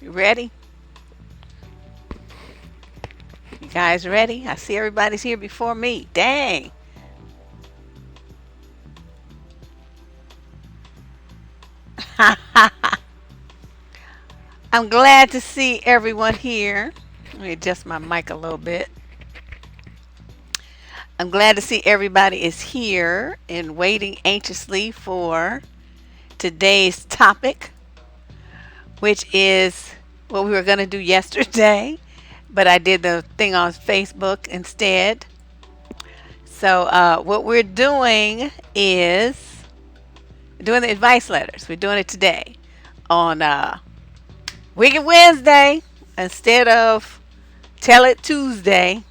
You ready? You guys ready? I see everybody's here before me. Dang. I'm glad to see everyone here. Let me adjust my mic a little bit. I'm glad to see everybody is here and waiting anxiously for today's topic, which is what we were going to do yesterday, but I did the thing on Facebook instead. So, what we're doing is doing the advice letters. We're doing it today on Wicked Wednesday instead of Tell It Tuesday,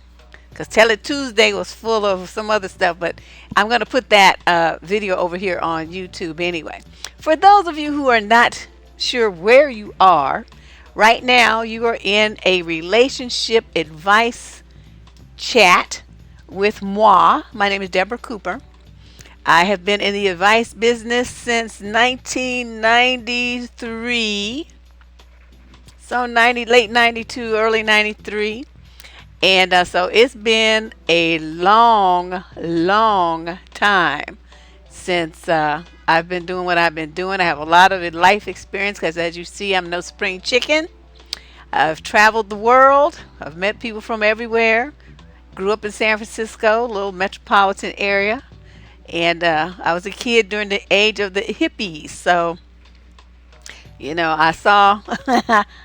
because Tell It Tuesday was full of some other stuff, but I'm going to put that video over here on YouTube anyway. For those of you who are not sure where you are, right now you are in a relationship advice chat with moi. My name is Deborrah Cooper. I have been in the advice business since 1993. So late 92, early 93. And so it's been a long time since I've been doing what I've been doing. I have a lot of life experience because, as you see, I'm no spring chicken. I've traveled the world. I've met people from everywhere. Grew up in San Francisco, a little metropolitan area. And I was a kid during the age of the hippies. So I saw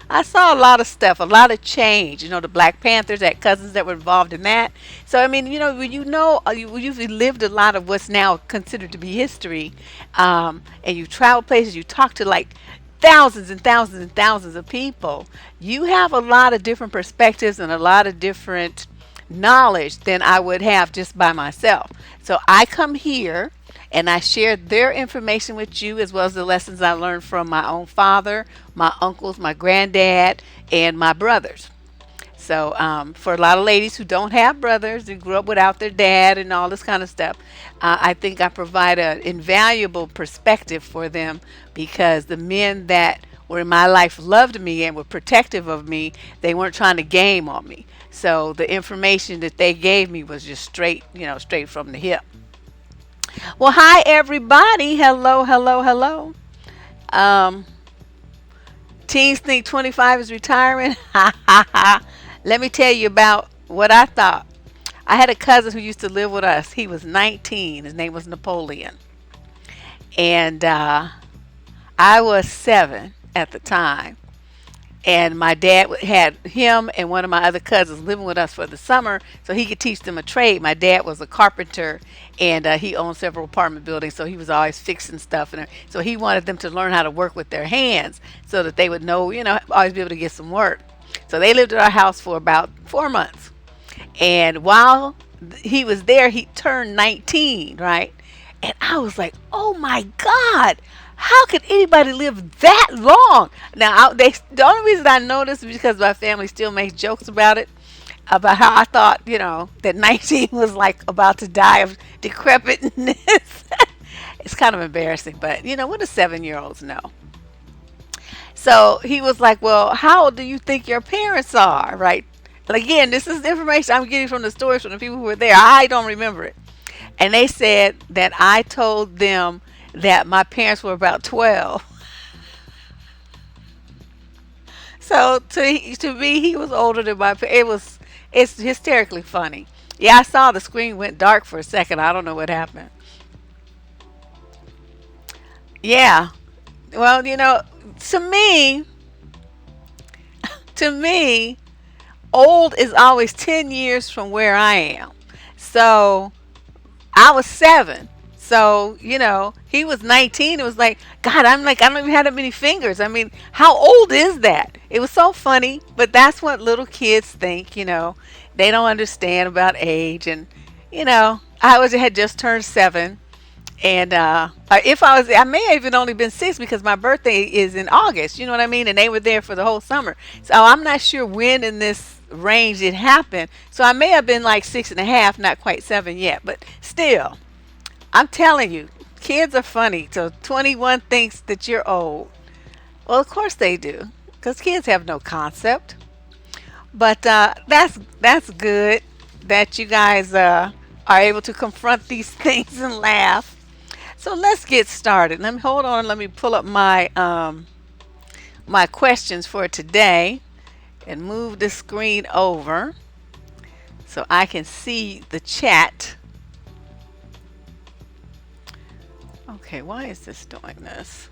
I saw a lot of stuff, a lot of change. The Black Panthers had cousins that were involved in that. So I mean, when you've lived a lot of what's now considered to be history, and you travel places, you talk to like thousands and thousands and thousands of people. You have a lot of different perspectives and a lot of different knowledge than I would have just by myself. So I come here and I share their information with you as well as the lessons I learned from my own father, my uncles, my granddad, and my brothers. So for a lot of ladies who don't have brothers, who grew up without their dad and all this kind of stuff, I think I provide an invaluable perspective for them because the men that were in my life loved me and were protective of me. They weren't trying to game on me. So the information that they gave me was just straight from the hip. Well, hi everybody. Hello. Um, Teens think 25 is retirement. Ha ha ha. Let me tell you about what I thought. I had a cousin who used to live with us. He was 19. His name was Napoleon. And I was 7 at the time. And my dad had him and one of my other cousins living with us for the summer so he could teach them a trade. My dad was a carpenter and he owned several apartment buildings, so he was always fixing stuff. And so he wanted them to learn how to work with their hands so that they would know, always be able to get some work. So they lived at our house for about 4 months. And while he was there, he turned 19, right? And I was like, oh my God, how could anybody live that long? Now, the only reason I know this is because my family still makes jokes about it, about how I thought, that 19 was like about to die of decrepitness. It's kind of embarrassing, but what do 7-year-olds know? So he was like, well, how old do you think your parents are, right? But again, this is information I'm getting from the stories from the people who were there. I don't remember it. And they said that I told them that my parents were about 12. So to me, he was older than my parents. It's hysterically funny. Yeah, I saw the screen went dark for a second. I don't know what happened. Yeah. Well, to me, to me, old is always 10 years from where I am. So I was 7. So, he was 19. It was like, God, I'm like, I don't even have that many fingers. I mean, how old is that? It was so funny, but that's what little kids think. They don't understand about age. And, had just turned 7. And if I may have even only been 6 because my birthday is in August. You know what I mean? And they were there for the whole summer. So I'm not sure when in this range it happened. So I may have been like 6.5, not quite 7 yet. But still, I'm telling you, kids are funny. So 21 thinks that you're old. Well, of course they do. because kids have no concept. But that's good that you guys are able to confront these things and laugh. So let's get started. Let me hold on. Let me pull up my questions for today and move the screen over so I can see the chat. Okay, why is this doing this?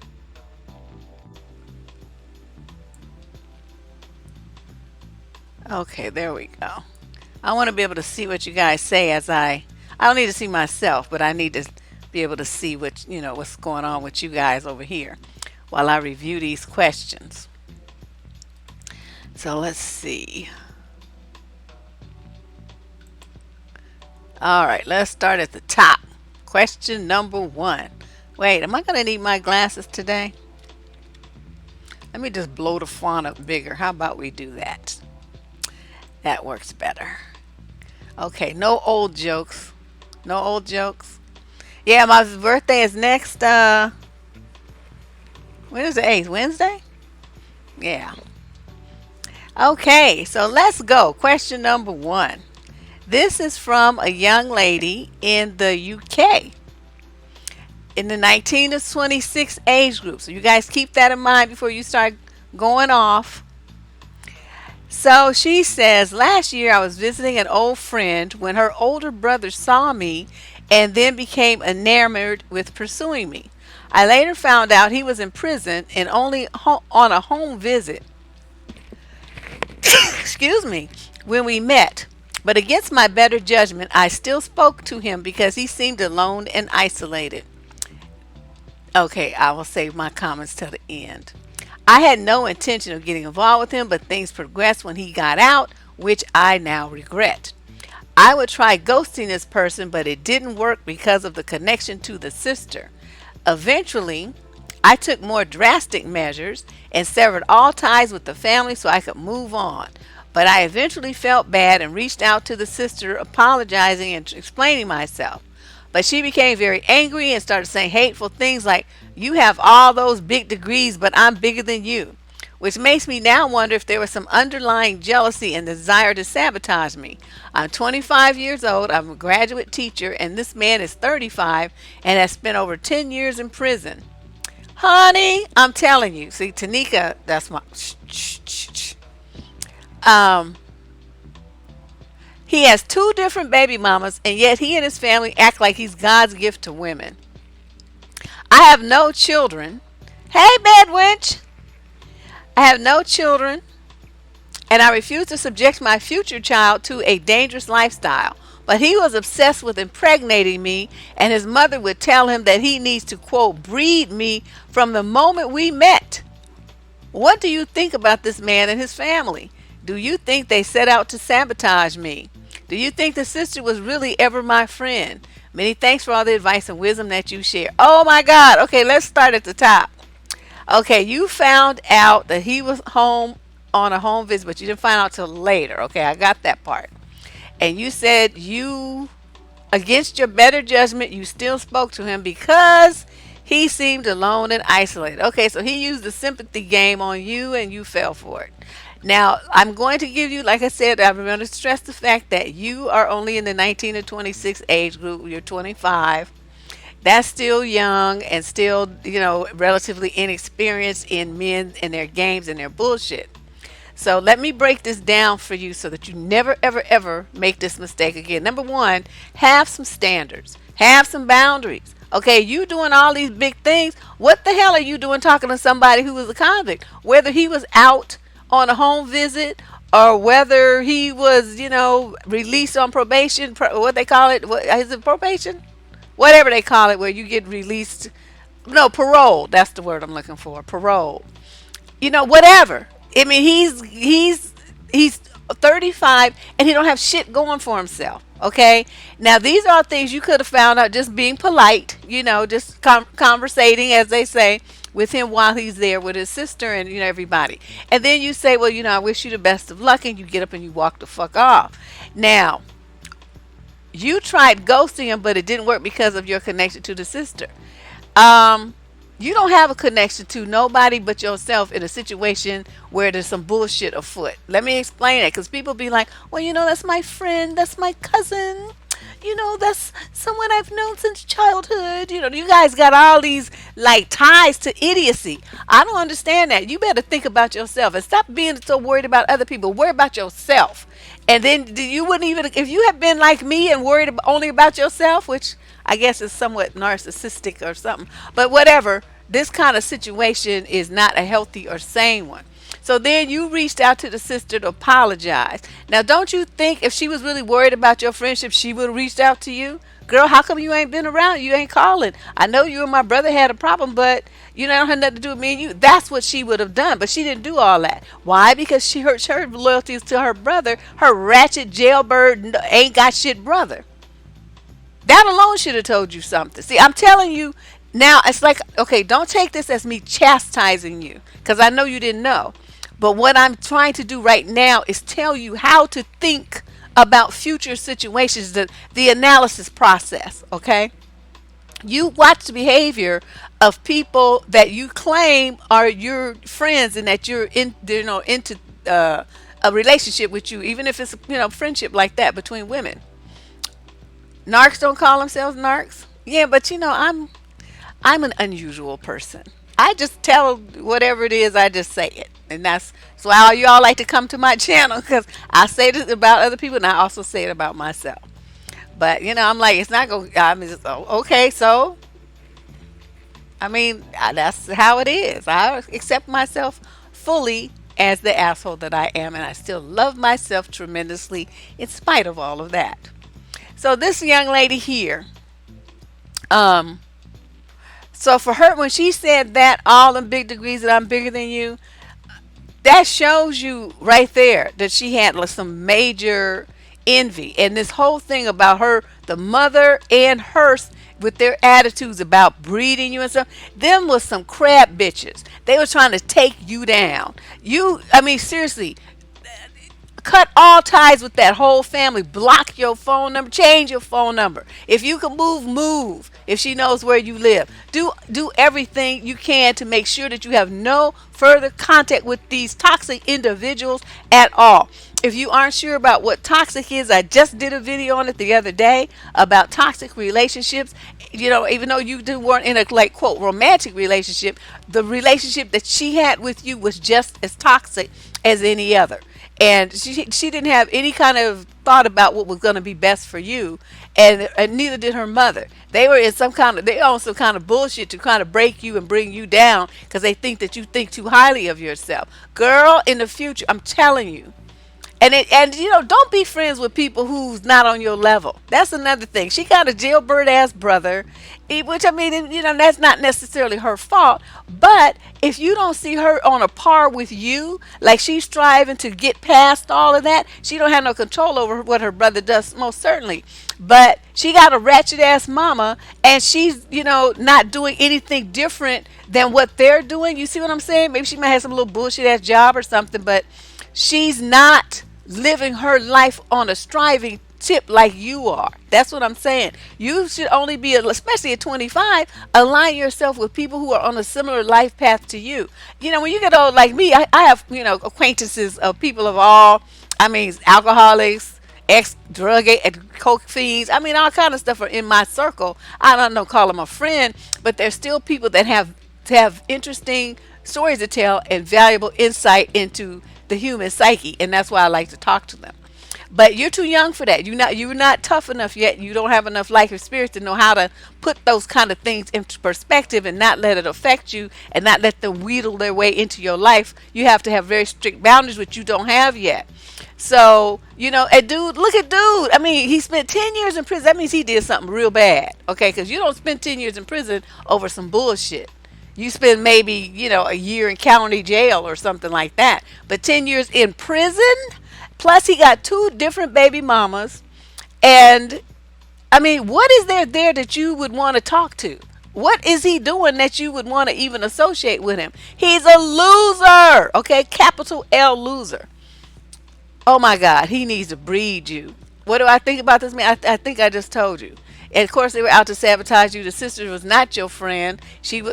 Okay, there we go. I want to be able to see what you guys say as I don't need to see myself, but I need to be able to see what, what's going on with you guys over here while I review these questions. So let's see. All right, let's start at the top. Question number 1. Wait, am I going to need my glasses today? Let me just blow the font up bigger. How about we do that? That works better. Okay, no old jokes. No old jokes. Yeah, my birthday is next, when is the 8th? Wednesday? Yeah. Okay, so let's go. Question number 1. This is from a young lady in the UK in the 19 to 26 age group. So you guys keep that in mind before you start going off. So she says, last year I was visiting an old friend when her older brother saw me and then became enamored with pursuing me. I later found out he was in prison and only on a home visit. Excuse me, when we met. But against my better judgment, I still spoke to him because he seemed alone and isolated. Okay, I will save my comments till the end. I had no intention of getting involved with him, but things progressed when he got out, which I now regret. I would try ghosting this person, but it didn't work because of the connection to the sister. Eventually, I took more drastic measures and severed all ties with the family so I could move on. But I eventually felt bad and reached out to the sister, apologizing and explaining myself. But she became very angry and started saying hateful things like, "You have all those big degrees, but I'm bigger than you." Which makes me now wonder if there was some underlying jealousy and desire to sabotage me. I'm 25 years old, I'm a graduate teacher, and this man is 35 and has spent over 10 years in prison. Honey, I'm telling you. See, Tanika, that's my... He has 2 different baby mamas, and yet he and his family act like he's God's gift to women. I have no children. Hey, bed wench. I have no children, and I refuse to subject my future child to a dangerous lifestyle. But he was obsessed with impregnating me, and his mother would tell him that he needs to, quote, breed me from the moment we met. What do you think about this man and his family? Do you think they set out to sabotage me? Do you think the sister was really ever my friend? Many thanks for all the advice and wisdom that you share. Oh my God. Okay, let's start at the top. Okay, you found out that he was home on a home visit, but you didn't find out till later. Okay, I got that part. And you said you, against your better judgment, you still spoke to him because he seemed alone and isolated. Okay, so he used the sympathy game on you and you fell for it. Now, I'm going to give you, like I said, I'm going to stress the fact that you are only in the 19 to 26 age group. You're 25. That's still young and still, relatively inexperienced in men and their games and their bullshit. So let me break this down for you so that you never, ever, ever make this mistake again. Number 1, have some standards. Have some boundaries. Okay, you doing all these big things. What the hell are you doing talking to somebody who was a convict? Whether he was out on a home visit or whether he was, released on probation, what they call it, is it probation? Whatever they call it, where you get released. No, parole. That's the word I'm looking for. Parole. Whatever. I mean, he's 35 and he don't have shit going for himself. Okay. Now these are things you could have found out just being polite. Just conversating, as they say, with him while he's there with his sister and everybody. And then you say, well, I wish you the best of luck, and you get up and you walk the fuck off. Now, you tried ghosting him, but it didn't work because of your connection to the sister. You don't have a connection to nobody but yourself in a situation where there's some bullshit afoot. Let me explain it, because people be like, well, that's my friend, that's my cousin, that's someone I've known since childhood. You guys got all these like ties to idiocy. I don't understand that. You better think about yourself and stop being so worried about other people. Worry about yourself. And then you wouldn't even, if you had been like me and worried only about yourself, which I guess is somewhat narcissistic or something, but whatever, this kind of situation is not a healthy or sane one. So then you reached out to the sister to apologize. Now, don't you think if she was really worried about your friendship, she would have reached out to you? Girl, how come you ain't been around? You ain't calling. I know you and my brother had a problem, but don't have nothing to do with me and you. That's what she would have done. But she didn't do all that. Why? Because her loyalty is to her brother, her ratchet jailbird, ain't got shit brother. That alone should have told you something. See, I'm telling you now, it's like, okay, don't take this as me chastising you, because I know you didn't know. But what I'm trying to do right now is tell you how to think about future situations, the analysis process, okay? You watch the behavior of people that you claim are your friends and that you're into a relationship with you, even if it's friendship like that between women. Narcs don't call themselves narcs. Yeah, but I'm an unusual person. I just tell whatever it is, I just say it. And that's why all y'all like to come to my channel, because I say this about other people and I also say it about myself. But, I'm like, it's not going to, okay, so, that's how it is. I accept myself fully as the asshole that I am, and I still love myself tremendously in spite of all of that. So this young lady here, um, so for her, when she said that, all them big degrees that I'm bigger than you, that shows you right there that she had like some major envy. And this whole thing about her, the mother and Hearst, with their attitudes about breeding you and stuff, them was some crab bitches. They were trying to take you down. Seriously, cut all ties with that whole family. Block your phone number. Change your phone number. If you can move, move. If she knows where you live, do everything you can to make sure that you have no further contact with these toxic individuals at all. If you aren't sure about what toxic is, I just did a video on it the other day about toxic relationships. Even though weren't in a like quote romantic relationship, the relationship that she had with you was just as toxic as any other. And she didn't have any kind of thought about what was going to be best for you, and neither did her mother. They were in they own some kind of bullshit to kind of break you and bring you down because they think that you think too highly of yourself. Girl, in the future, I'm telling you, don't be friends with people who's not on your level. That's another thing. She got a jailbird ass brother, which that's not necessarily her fault. But if you don't see her on a par with you, like she's striving to get past all of that, she don't have no control over what her brother does, most certainly. But she got a ratchet ass mama, and she's not doing anything different than what they're doing. You see what I'm saying? Maybe she might have some little bullshit ass job or something, but she's not living her life on a striving tip like you are. That's what I'm saying. You should only be, especially at 25, align yourself with people who are on a similar life path to you. When you get old like me, I have, acquaintances of people of all, alcoholics, ex-drug and coke fiends. All kind of stuff are in my circle. I don't know, call them a friend, but they're still people that have interesting stories to tell and valuable insight into the human psyche, and that's why I like to talk to them. But you're too young for that. You're not tough enough yet. You don't have enough life experience to know how to put those kind of things into perspective and not let it affect you and not let them wheedle their way into your life. You have to have very strict boundaries, which you don't have yet. So, a dude, look at dude. He spent 10 years in prison. That means he did something real bad. Okay, because you don't spend 10 years in prison over some bullshit. You spend maybe, a year in county jail or something like that. But 10 years in prison, plus he got two different baby mamas. And, what is there that you would want to talk to? What is he doing that you would want to even associate with him? He's a loser, okay? Capital L loser. Oh my God, he needs to breed you. What do I think about this man? I think I just told you. And of course, they were out to sabotage you. The sister was not your friend.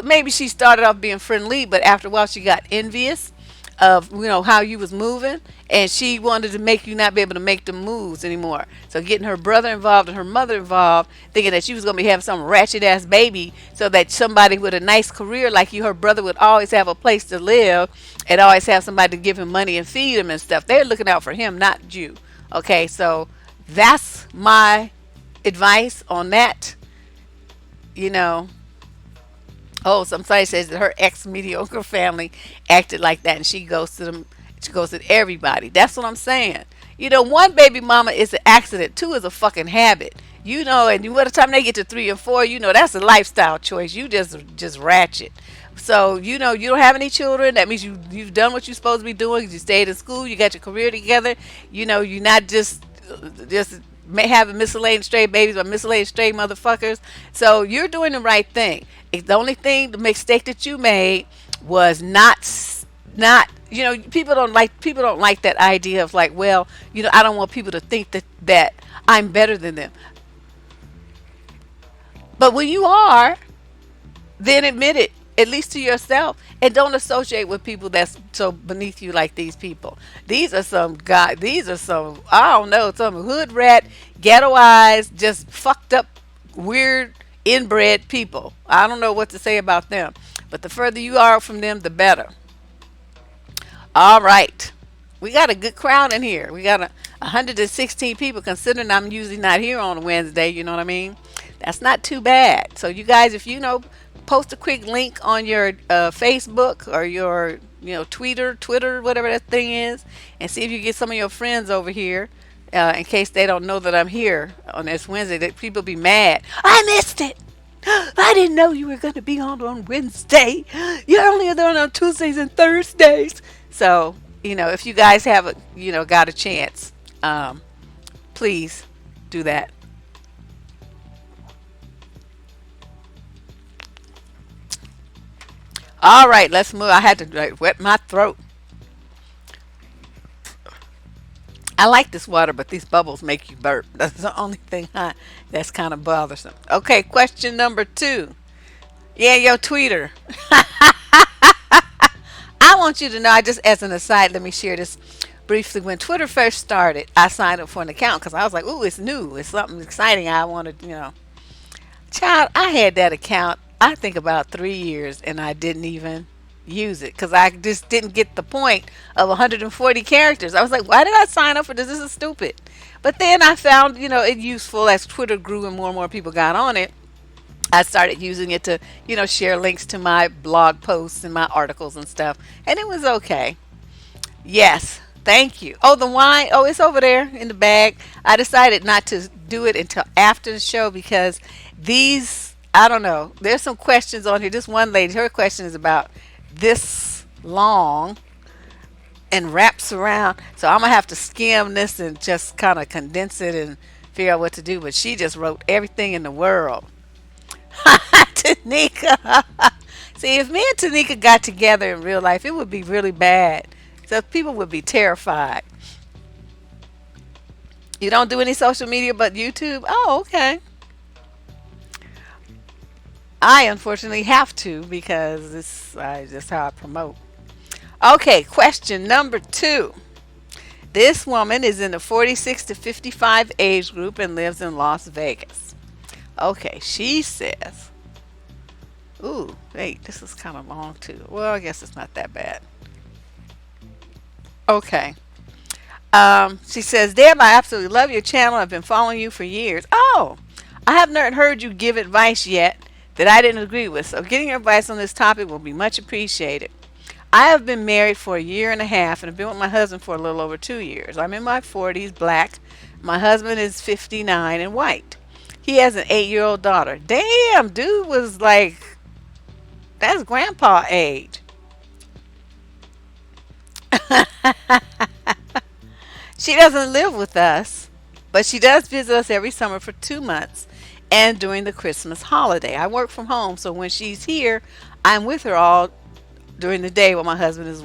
Maybe she started off being friendly, but after a while, she got envious of how you was moving, and she wanted to make you not be able to make the moves anymore. So getting her brother involved and her mother involved, thinking that she was gonna be having some ratchet ass baby, so that somebody with a nice career like you, her brother, would always have a place to live and always have somebody to give him money and feed him and stuff. They're looking out for him, not you. Okay, so that's my advice on that. You know, oh, somebody says that her ex mediocre family acted like that, and she goes to them. She goes to everybody. That's what I'm saying. One baby mama is an accident. Two is a fucking habit. And by the time they get to three and four, that's a lifestyle choice. You just ratchet. So you don't have any children. That means you've done what you're supposed to be doing. You stayed in school. You got your career together. You're not just may have miscellaneous stray babies or miscellaneous stray motherfuckers. So you're doing the right thing. The only thing, the mistake that you made was not people don't like that idea of like, well, I don't want people to think that I'm better than them. But when you are, then admit it, at least to yourself, and don't associate with people that's so beneath you like these people. These are some guys. These are some, I don't know, some hood rat, ghettoized, just fucked up, weird, inbred people. I don't know what to say about them, but the further you are from them, the better. All right. We got a good crowd in here. We got 116 people, considering I'm usually not here on a Wednesday. You know what I mean? That's not too bad. So you guys, if post a quick link on your Facebook or your Twitter, whatever that thing is, and see if you get some of your friends over here. In case they don't know that I'm here on this Wednesday, that people be mad. I missed it. I didn't know you were going to be on Wednesday. You're only on Tuesdays and Thursdays. So, if you guys have got a chance, please do that. All right, let's move. I had to wet my throat. I like this water, but these bubbles make you burp. That's the only thing that's kind of bothersome. Okay, question number 2. Yeah, your tweeter. I want you to know, I just, as an aside, let me share this briefly. When Twitter first started, I signed up for an account because I was like, ooh, it's new. It's something exciting. I wanted. Child, I had that account, I think about 3 years, and I didn't even use it because I just didn't get the point of 140 characters. I was like, why did I sign up for this? This is stupid. But then I found, it useful as Twitter grew and more people got on it. I started using it to, share links to my blog posts and my articles and stuff. And it was okay. Yes. Thank you. Oh, the wine. Oh, it's over there in the bag. I decided not to do it until after the show because I don't know. There's some questions on here. This one lady, her question is about this long and wraps around. So I'm going to have to skim this and just kind of condense it and figure out what to do. But she just wrote everything in the world. Tanika. See, if me and Tanika got together in real life, it would be really bad. So people would be terrified. You don't do any social media but YouTube? Oh, okay. I unfortunately have to because this is just how I promote. Okay, question number 2. This woman is in the 46 to 55 age group and lives in Las Vegas. Okay, she says, ooh, wait, this is kind of long too. Well, I guess it's not that bad. Okay. She says, Deb, I absolutely love your channel. I've been following you for years. Oh, I have not heard you give advice yet that I didn't agree with. So getting your advice on this topic will be much appreciated. I have been married for a year and a half and have been with my husband for a little over 2 years. I'm in my 40s, black. My husband is 59 and white. He has an 8-year-old daughter. Damn, dude was like, that's grandpa age. She doesn't live with us, but she does visit us every summer for 2 months and during the Christmas holiday. I work from home, so when she's here, I'm with her all during the day while my husband is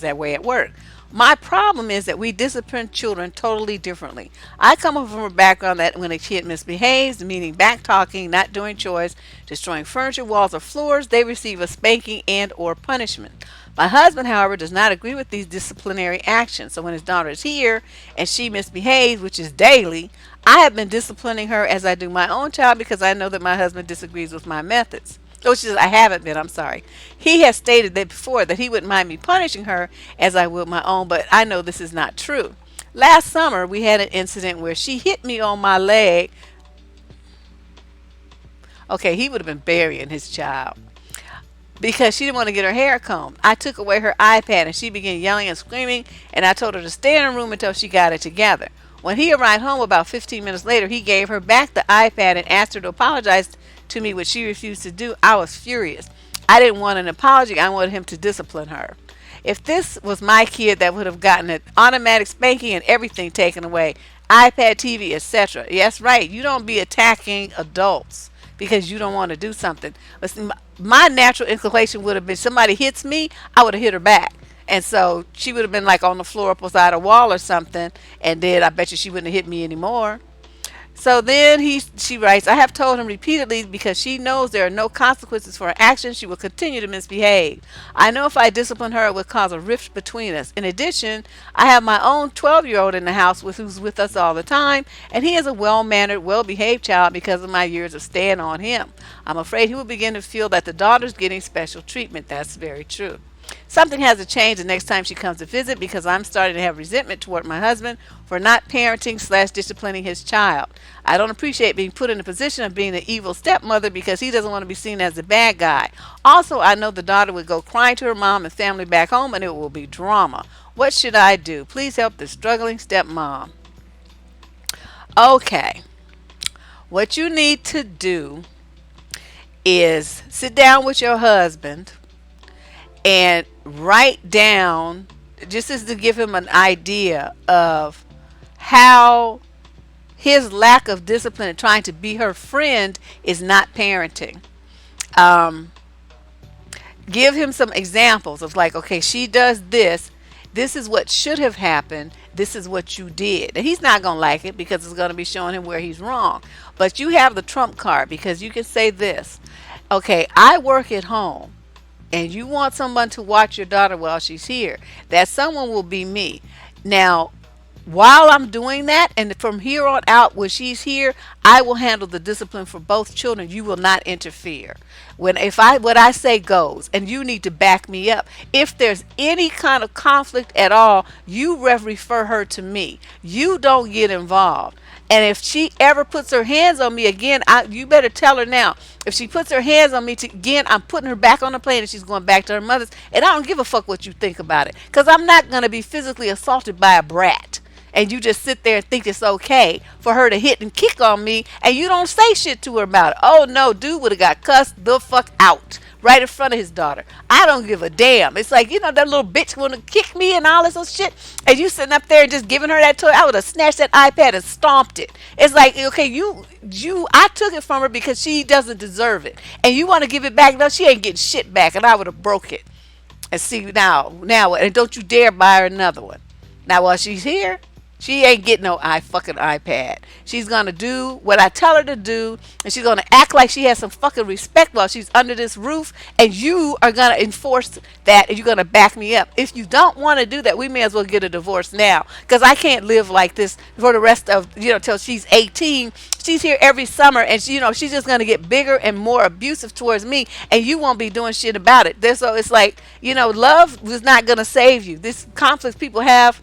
away at work. My problem is that we discipline children totally differently. I come from a background that when a kid misbehaves, meaning back talking, not doing chores, destroying furniture, walls, or floors, they receive a spanking and or punishment. My husband, however, does not agree with these disciplinary actions. So when his daughter is here and she misbehaves, which is daily, I have been disciplining her as I do my own child because I know that my husband disagrees with my methods. Which is, I haven't been, I'm sorry. He has stated that before that he wouldn't mind me punishing her as I would my own, but I know this is not true. Last summer, we had an incident where she hit me on my leg. Okay, he would have been burying his child because she didn't want to get her hair combed. I took away her iPad and she began yelling and screaming, and I told her to stay in her room until she got it together. When he arrived home about 15 minutes later, he gave her back the iPad and asked her to apologize to me, which she refused to do. I was furious. I didn't want an apology. I wanted him to discipline her. If this was my kid, that would have gotten an automatic spanking and everything taken away, iPad, TV, etc. Yes, right. You don't be attacking adults because you don't want to do something. Listen, my natural inclination would have been somebody hits me, I would have hit her back. And so she would have been like on the floor up beside a wall or something, and then I bet you she wouldn't have hit me anymore. So then she writes, I have told him repeatedly because she knows there are no consequences for her actions, she will continue to misbehave. I know if I discipline her, it would cause a rift between us. In addition, I have my own 12-year-old in the house who's with us all the time, and he is a well-mannered, well-behaved child because of my years of staying on him. I'm afraid he will begin to feel that the daughter's getting special treatment. That's very true. Something has to change the next time she comes to visit because I'm starting to have resentment toward my husband for not parenting slash disciplining his child. I don't appreciate being put in the position of being the evil stepmother because he doesn't want to be seen as the bad guy. Also, I know the daughter would go crying to her mom and family back home and it will be drama. What should I do? Please help the struggling stepmom. Okay, what you need to do is sit down with your husband and write down, just as to give him an idea of how his lack of discipline and trying to be her friend is not parenting. Um, Give him some examples of like, okay, she does this. This is what should have happened. This is what you did. And he's not going to like it because it's going to be showing him where he's wrong. But you have the trump card because you can say this. Okay, I work at home and you want someone to watch your daughter while she's here, that someone will be me. Now, while I'm doing that, and from here on out, when she's here, I will handle the discipline for both children. You will not interfere. When if I what I say goes, and you need to back me up. If there's any kind of conflict at all, you refer her to me. You don't get involved. And if she ever puts her hands on me again, you better tell her now. If she puts her hands on me again, I'm putting her back on the plane and she's going back to her mother's. And I don't give a fuck what you think about it. Because I'm not going to be physically assaulted by a brat. And you just sit there and think it's okay for her to hit and kick on me and you don't say shit to her about it. Oh no, dude would have got cussed the fuck out right in front of his daughter. I don't give a damn. It's like, that little bitch want to kick me and all this other shit. And you sitting up there and just giving her that toy. I would have snatched that iPad and stomped it. It's like, okay, I took it from her because she doesn't deserve it. And you want to give it back? No, she ain't getting shit back. And I would have broke it. And see, now, and don't you dare buy her another one. Now, while she's here, she ain't getting no fucking iPad. She's gonna do what I tell her to do, and she's gonna act like she has some fucking respect while she's under this roof. And you are gonna enforce that, and you're gonna back me up. If you don't want to do that, we may as well get a divorce now, because I can't live like this for the rest of till she's 18. She's here every summer, and she's just gonna get bigger and more abusive towards me, and you won't be doing shit about it. So it's like love is not gonna save you. This conflict people have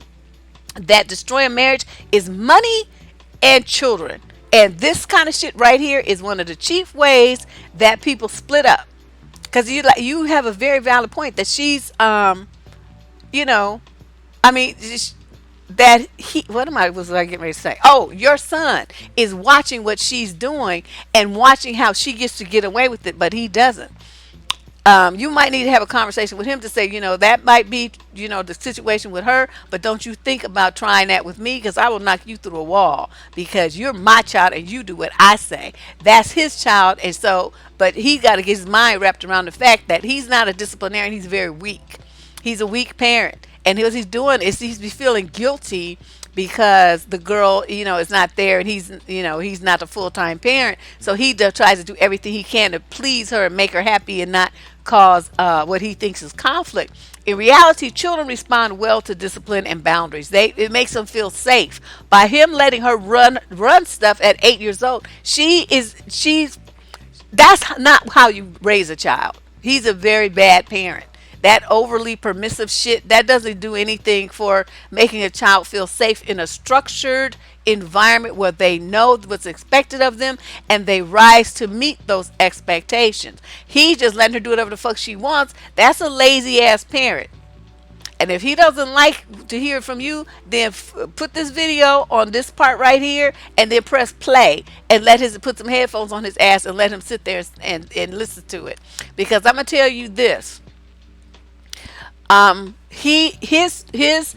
that destroy a marriage is money and children. And this kind of shit right here is one of the chief ways that people split up. Because you have a very valid point that she's I mean that was I getting ready to say? Oh, your son is watching what she's doing and watching how she gets to get away with it, but he doesn't. You might need to have a conversation with him to say, that might be, the situation with her, but don't you think about trying that with me, because I will knock you through a wall because you're my child and you do what I say. That's his child. And so, but he got to get his mind wrapped around the fact that he's not a disciplinarian. He's very weak. He's a weak parent. And what he's doing is he's feeling guilty because the girl, is not there, and he's not a full-time parent. So he tries to do everything he can to please her and make her happy and not cause what he thinks is conflict. In reality, children respond well to discipline and boundaries. It makes them feel safe. By him letting her run stuff at 8 years old, she's that's not how you raise a child. He's a very bad parent. That overly permissive shit, that doesn't do anything for making a child feel safe in a structured environment where they know what's expected of them and they rise to meet those expectations. He's just letting her do whatever the fuck she wants. That's a lazy ass parent. And if he doesn't like to hear from you, then put this video on this part right here, and then press play and put some headphones on his ass and let him sit there and listen to it. Because I'm gonna tell you this, his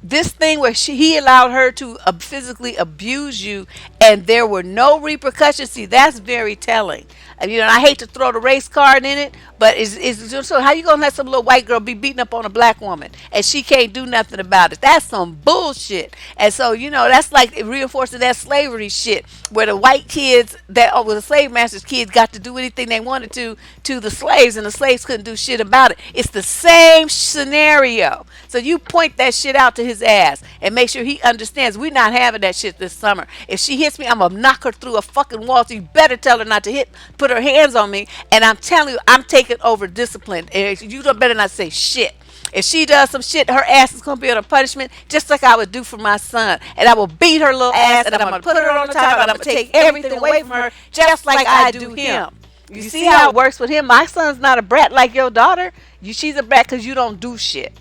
this thing where he allowed her to physically abuse you and there were no repercussions. See, that's very telling. And, I hate to throw the race card in it, but so how you gonna let some little white girl be beating up on a black woman and she can't do nothing about it? That's some bullshit. And so, that's like reinforcing that slavery shit where the white kids the slave masters' kids got to do anything they wanted to the slaves, and the slaves couldn't do shit about it. It's the same scenario. So you point that shit out to his ass and make sure he understands we're not having that shit this summer. If she hits me, I'm gonna knock her through a fucking wall. So you better tell her not to put her hands on me. And I'm telling you, I'm taking over discipline. And you don't better not say shit. If she does some shit, her ass is gonna be under punishment, just like I would do for my son. And I will beat her little ass, and I'm gonna put her on the top, and I'm gonna take everything away from her, just like I do him. You see how it works with him? My son's not a brat like your daughter. She's a brat because you don't do shit.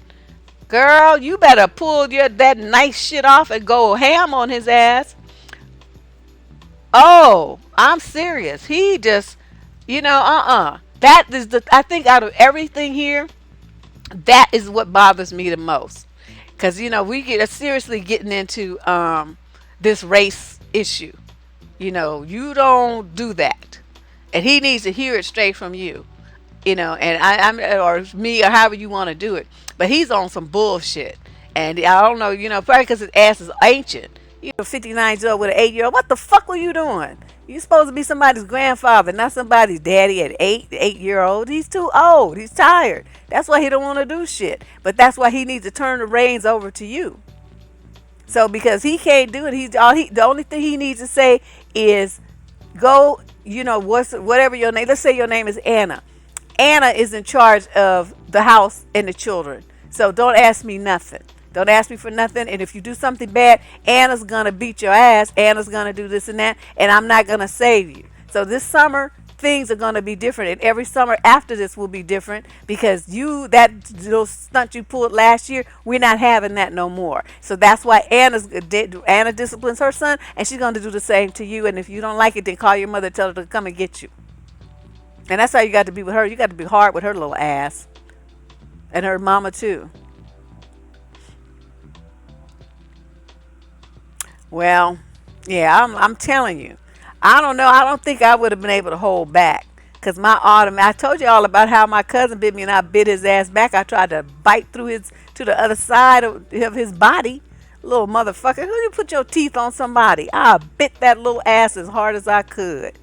Girl, you better pull that nice shit off and go ham on his ass. Oh, I'm serious. He just, That is I think out of everything here, that is what bothers me the most. Because, we get seriously getting into this race issue. You don't do that. And he needs to hear it straight from you. And I'm or me or however you want to do it. But he's on some bullshit. And I don't know, probably because his ass is ancient. 59 years old with an 8-year-old. What the fuck were you doing? You supposed to be somebody's grandfather, not somebody's daddy at 8-year-old. He's too old. He's tired. That's why he don't want to do shit. But that's why he needs to turn the reins over to you. So because he can't do it, the only thing he needs to say is go, whatever your name. Let's say your name is Anna. Anna is in charge of the house and the children. So don't ask me nothing. Don't ask me for nothing. And if you do something bad, Anna's going to beat your ass. Anna's going to do this and that. And I'm not going to save you. So this summer, things are going to be different. And every summer after this will be different because that little stunt you pulled last year, we're not having that no more. So that's why Anna disciplines her son. And she's going to do the same to you. And if you don't like it, then call your mother, tell her to come and get you. And that's how you got to be with her. You got to be hard with her little ass. And her mama too. Well, yeah, I'm telling you. I don't know. I don't think I would have been able to hold back. Because I told you all about how my cousin bit me and I bit his ass back. I tried to bite to the other side of his body. Little motherfucker. Who you put your teeth on somebody? I bit that little ass as hard as I could.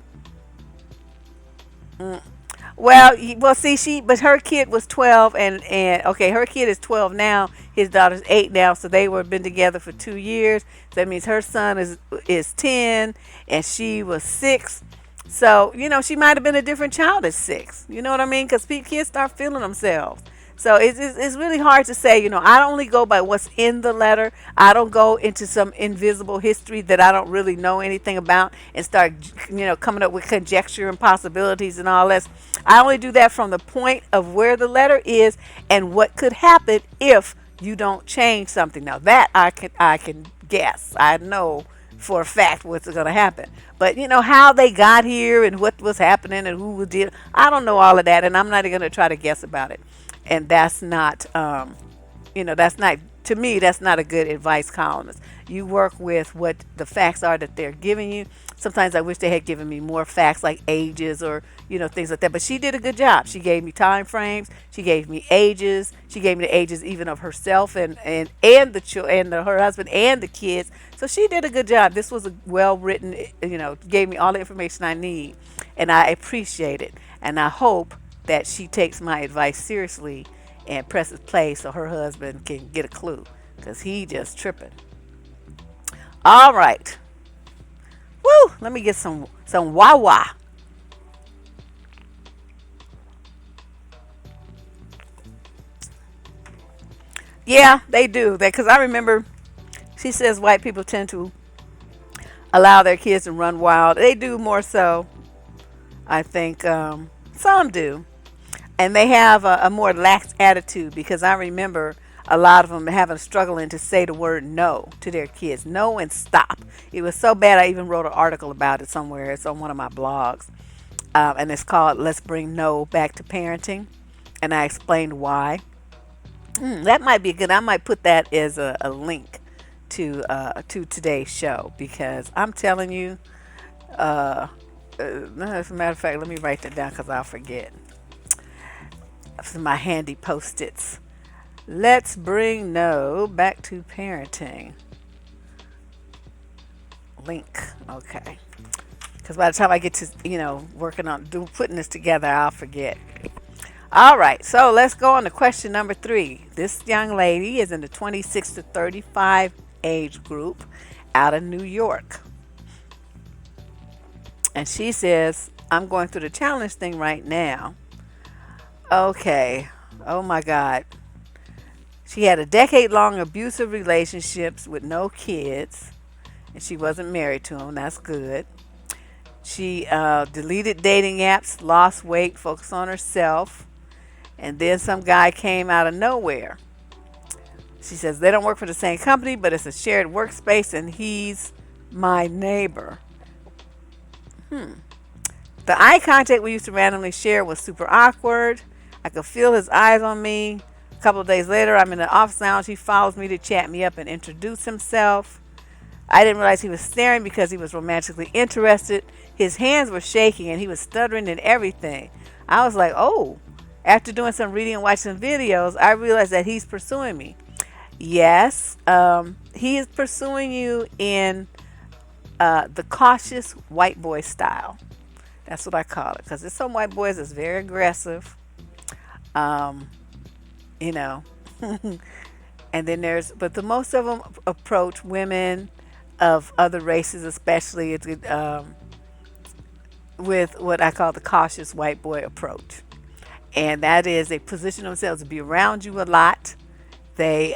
Well, see, but her kid was 12 and okay, her kid is 12 now. His daughter's 8 now, so they were been together for 2 years. So that means her son is 10 and she was 6. So, she might have been a different child at 6. You know what I mean? Because kids start feeling themselves. So it's really hard to say, I only go by what's in the letter. I don't go into some invisible history that I don't really know anything about and start, coming up with conjecture and possibilities and all this. I only do that from the point of where the letter is and what could happen if you don't change something. Now that I can guess. I know for a fact what's going to happen. But how they got here and what was happening and who did, I don't know all of that, and I'm not going to try to guess about it. And that's not that's not, to me, that's not a good advice columnist. You work with what the facts are that they're giving you. Sometimes I wish they had given me more facts like ages or, things like that. But she did a good job. She gave me time frames. She gave me ages. She gave me the ages even of herself and her husband and the kids. So she did a good job. This was a well written, gave me all the information I need. And I appreciate it. And I hope that she takes my advice seriously and presses play so her husband can get a clue because he just tripping. All right. Woo! Let me get some wah. Yeah, they do that because I remember she says white people tend to allow their kids to run wild. They do more so. I think some do. And they have a more lax attitude because I remember a lot of them having struggling to say the word no to their kids. No and stop. It was so bad I even wrote an article about it somewhere. It's on one of my blogs. And it's called Let's Bring No Back to Parenting. And I explained why. That might be good. I might put that as a link to today's show because I'm telling you, as a matter of fact, let me write that down because I'll forget. My handy post-its. Let's bring no back to parenting. Link. Okay. Because by the time I get to, working on putting this together, I'll forget. All right. So let's go on to question number 3. This young lady is in the 26 to 35 age group out of New York. And she says, I'm going through the challenge thing right now. Okay. Oh my God. She had a decade-long abusive relationships with no kids, and she wasn't married to him. That's good. She deleted dating apps, lost weight, focused on herself, and then some guy came out of nowhere. She says they don't work for the same company, but it's a shared workspace, and he's my neighbor. The eye contact we used to randomly share was super awkward. I could feel his eyes on me. A couple of days later, I'm in the office lounge. He follows me to chat me up and introduce himself. I didn't realize he was staring because he was romantically interested. His hands were shaking and he was stuttering and everything. I was like, oh. After doing some reading and watching some videos, I realized that he's pursuing me. Yes, he is pursuing you in the cautious white boy style. That's what I call it because there's some white boys that's very aggressive. You know, and then but the most of them approach women of other races, especially with what I call the cautious white boy approach. And that is they position themselves to be around you a lot. They,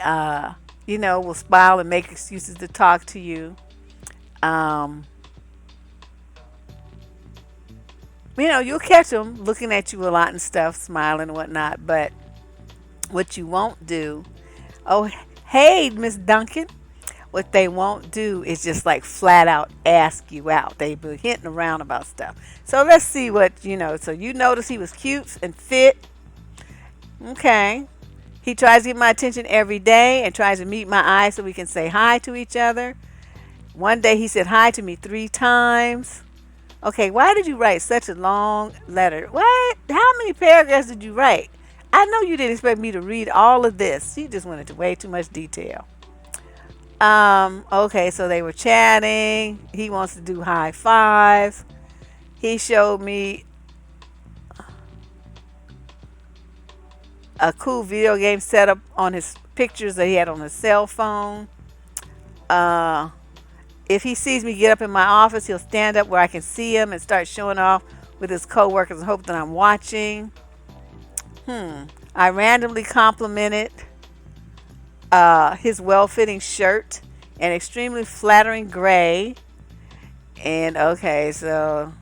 will smile and make excuses to talk to you. You'll catch them looking at you a lot and stuff, smiling and whatnot. But what you won't do, oh, hey, Miss Duncan. What they won't do is just like flat out ask you out. They be hinting around about stuff. So let's see what, So you notice he was cute and fit. Okay. He tries to get my attention every day and tries to meet my eye so we can say hi to each other. One day he said hi to me 3 times. Okay, why did you write such a long letter? What? How many paragraphs did you write? I know you didn't expect me to read all of this. You just went into way too much detail. Okay, so they were chatting. He wants to do high fives. He showed me a cool video game setup on his pictures that he had on his cell phone. If he sees me get up in my office, he'll stand up where I can see him and start showing off with his coworkers and hope that I'm watching. I randomly complimented his well-fitting shirt and extremely flattering gray. And okay, so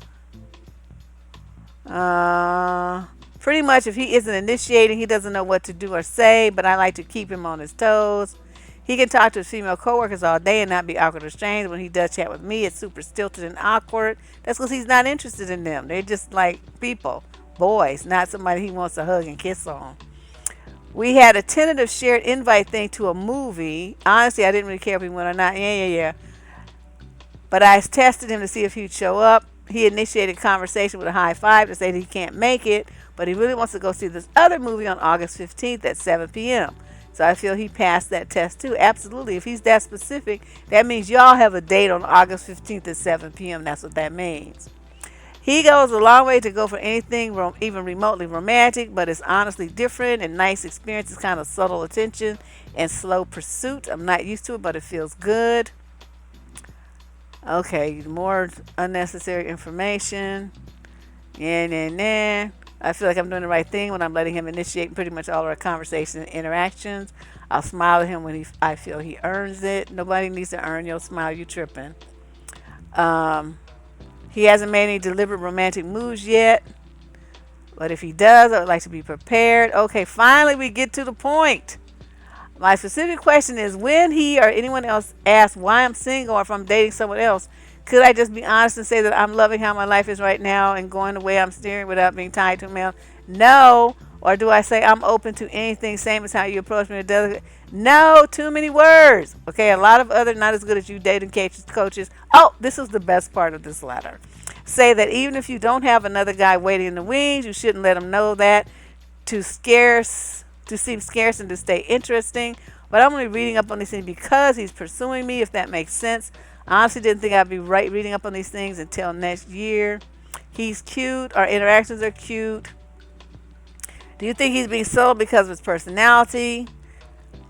pretty much if he isn't initiating, he doesn't know what to do or say, but I like to keep him on his toes. He can talk to his female coworkers all day and not be awkward or strange. When he does chat with me, it's super stilted and awkward. That's because he's not interested in them. They're just like people, boys, not somebody he wants to hug and kiss on. We had a tentative shared invite thing to a movie. Honestly, I didn't really care if he went or not. Yeah. But I tested him to see if he'd show up. He initiated conversation with a high five to say that he can't make it, but he really wants to go see this other movie on August 15th at 7 p.m. So I feel he passed that test too. Absolutely. If he's that specific, that means y'all have a date on August 15th at 7 p.m. That's what that means. He goes a long way to go for anything even remotely romantic, but it's honestly different and nice experience. It's kind of subtle attention and slow pursuit. I'm not used to it, but it feels good. Okay, more unnecessary information. Yeah. I feel like I'm doing the right thing when I'm letting him initiate pretty much all of our conversation and interactions. I'll smile at him when I feel he earns it. Nobody needs to earn your smile. You tripping. Um, he hasn't made any deliberate romantic moves yet. But if he does, I would like to be prepared. Okay, finally we get to the point. My specific question is, when he or anyone else asks why I'm single or if I'm dating someone else, could I just be honest and say that I'm loving how my life is right now and going the way I'm steering without being tied to a male? No. Or do I say I'm open to anything, same as how you approach me? No, too many words. Okay, a lot of other not as good as you dating coaches. Oh, this is the best part of this letter. Say that even if you don't have another guy waiting in the wings, you shouldn't let him know that. To seem scarce and to stay interesting. But I'm only reading up on these things because he's pursuing me, if that makes sense. I honestly didn't think I'd be right reading up on these things until next year. He's cute. Our interactions are cute. Do you think he's being subtle because of his personality?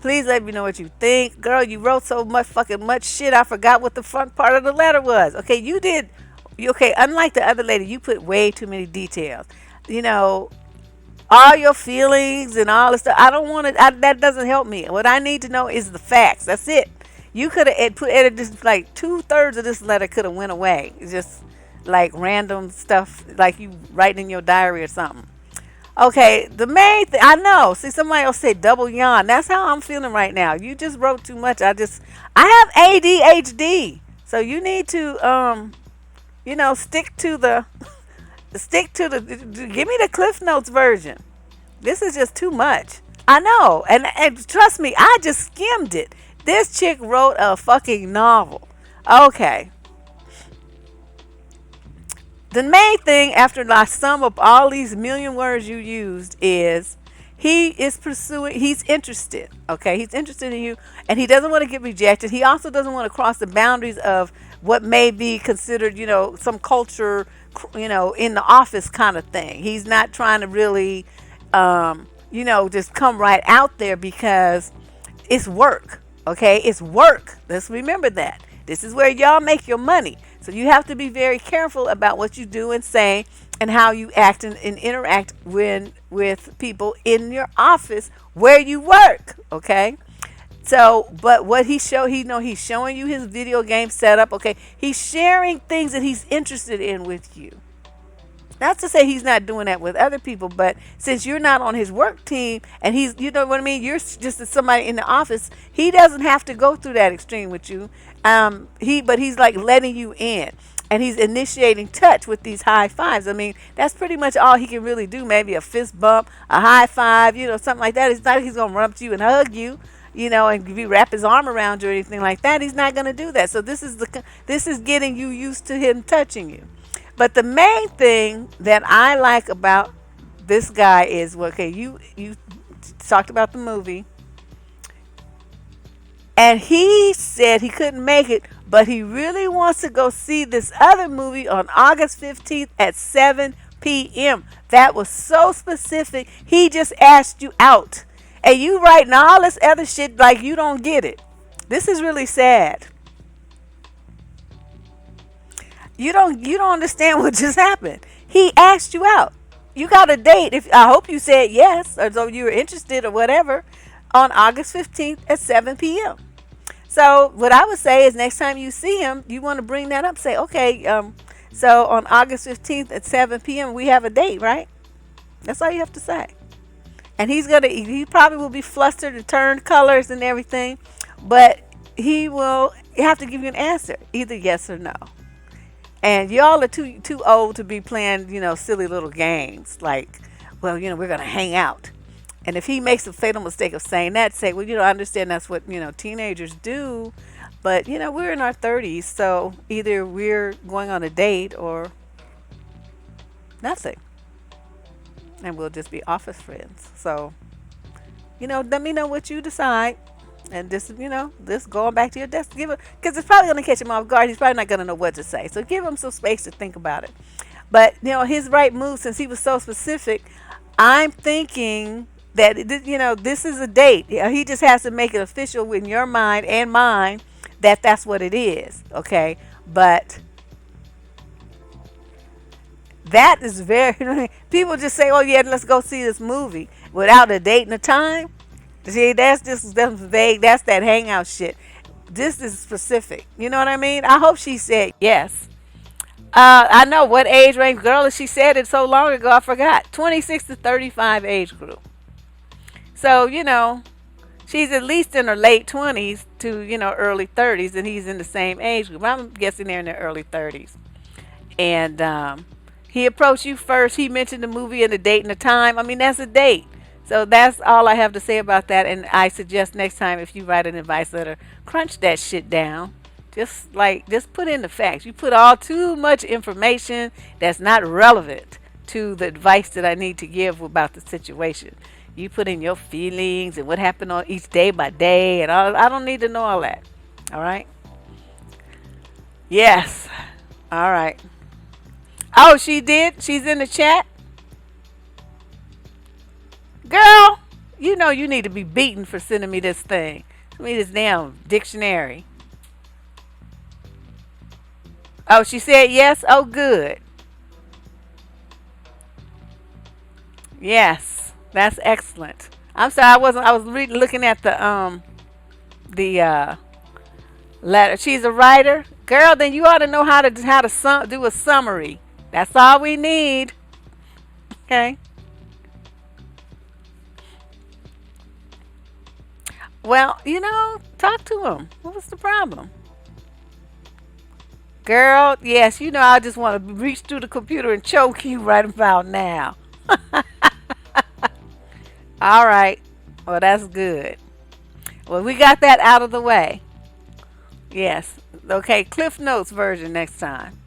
Please let me know what you think. Girl, you wrote so much shit, I forgot what the front part of the letter was. Okay, you did. Okay, unlike the other lady, you put way too many details. You know, all your feelings and all this stuff. I don't want to. That doesn't help me. What I need to know is the facts. That's it. You could have edited this, like 2/3 of this letter could have went away. It's just like random stuff, like you writing in your diary or something. Okay, the main thing I know. See, somebody else said double yawn. That's how I'm feeling right now. You just wrote too much. I have ADHD, so you need to stick to the give me the Cliff Notes version. This is just too much. I know, and trust me, I just skimmed it. This chick wrote a fucking novel. Okay. The main thing after I sum up all these million words you used is he's interested. Okay, he's interested in you, and he doesn't want to get rejected. He also doesn't want to cross the boundaries of what may be considered, some culture, in the office kind of thing. He's not trying to really, just come right out there because it's work. Okay, it's work. Let's remember that. This is where y'all make your money. So you have to be very careful about what you do and say and how you act and interact with people in your office where you work. Okay. So, but what he's showing you his video game setup. Okay. He's sharing things that he's interested in with you. Not to say he's not doing that with other people, but since you're not on his work team and you know what I mean, you're just somebody in the office, he doesn't have to go through that extreme with you. But he's like letting you in, and he's initiating touch with these high fives. I mean, that's pretty much all he can really do. Maybe a fist bump, a high five, something like that. It's not like he's gonna run up to you and hug you, and wrap his arm around you or anything like that. He's not gonna do that. So this is getting you used to him touching you. But the main thing that I like about this guy is, okay, you talked about the movie, and he said he couldn't make it, but he really wants to go see this other movie on August 15th at 7 p.m. That was so specific. He just asked you out, and you writing all this other shit like you don't get it. This is really sad. You don't understand what just happened. He asked you out. You got a date. I hope you said yes, or so you were interested or whatever, on August 15th at 7 p.m. So what I would say is next time you see him, you want to bring that up. Say, okay, so on August 15th at 7 p.m. we have a date, right? That's all you have to say. And he probably will be flustered and turn colors and everything, but he will have to give you an answer, either yes or no. And y'all are too old to be playing, silly little games like, well, we're going to hang out. And if he makes a fatal mistake of saying that, say, well, I understand that's what, teenagers do, but, we're in our 30s, so either we're going on a date or nothing, and we'll just be office friends. So, let me know what you decide. And just going back to your desk, because it's probably going to catch him off guard. He's probably not going to know what to say. So give him some space to think about it. But, his right move, since he was so specific, I'm thinking that, this is a date. He just has to make it official in your mind and mine that that's what it is. Okay. But that is very, people just say, oh, yeah, let's go see this movie without a date and a time. See, that's vague. That's that hangout shit. This is specific. You know what I mean? I hope she said yes. I know what age range, girl. She said it so long ago, I forgot. 26 to 35 age group. So she's at least in her late 20s to early 30s, and he's in the same age group. I'm guessing they're in their early 30s. And he approached you first. He mentioned the movie and the date and the time. I mean, that's a date. So that's all I have to say about that. And I suggest next time if you write an advice letter, crunch that shit down. Just put in the facts. You put all too much information that's not relevant to the advice that I need to give about the situation. You put in your feelings and what happened on each day by day and all. I don't need to know all that. All right? Yes. All right. Oh, she did? She's in the chat? Girl, you need to be beaten for sending me this thing. Send me this damn dictionary. Oh, she said yes? Oh, good. Yes. That's excellent. I'm sorry, I was looking at the letter. She's a writer. Girl, then you ought to know how to do a summary. That's all we need. Okay. Well, talk to him. What was the problem? Girl, yes, I just want to reach through the computer and choke you right about now. All right. Well, that's good. Well, we got that out of the way. Yes. Okay, Cliff Notes version next time.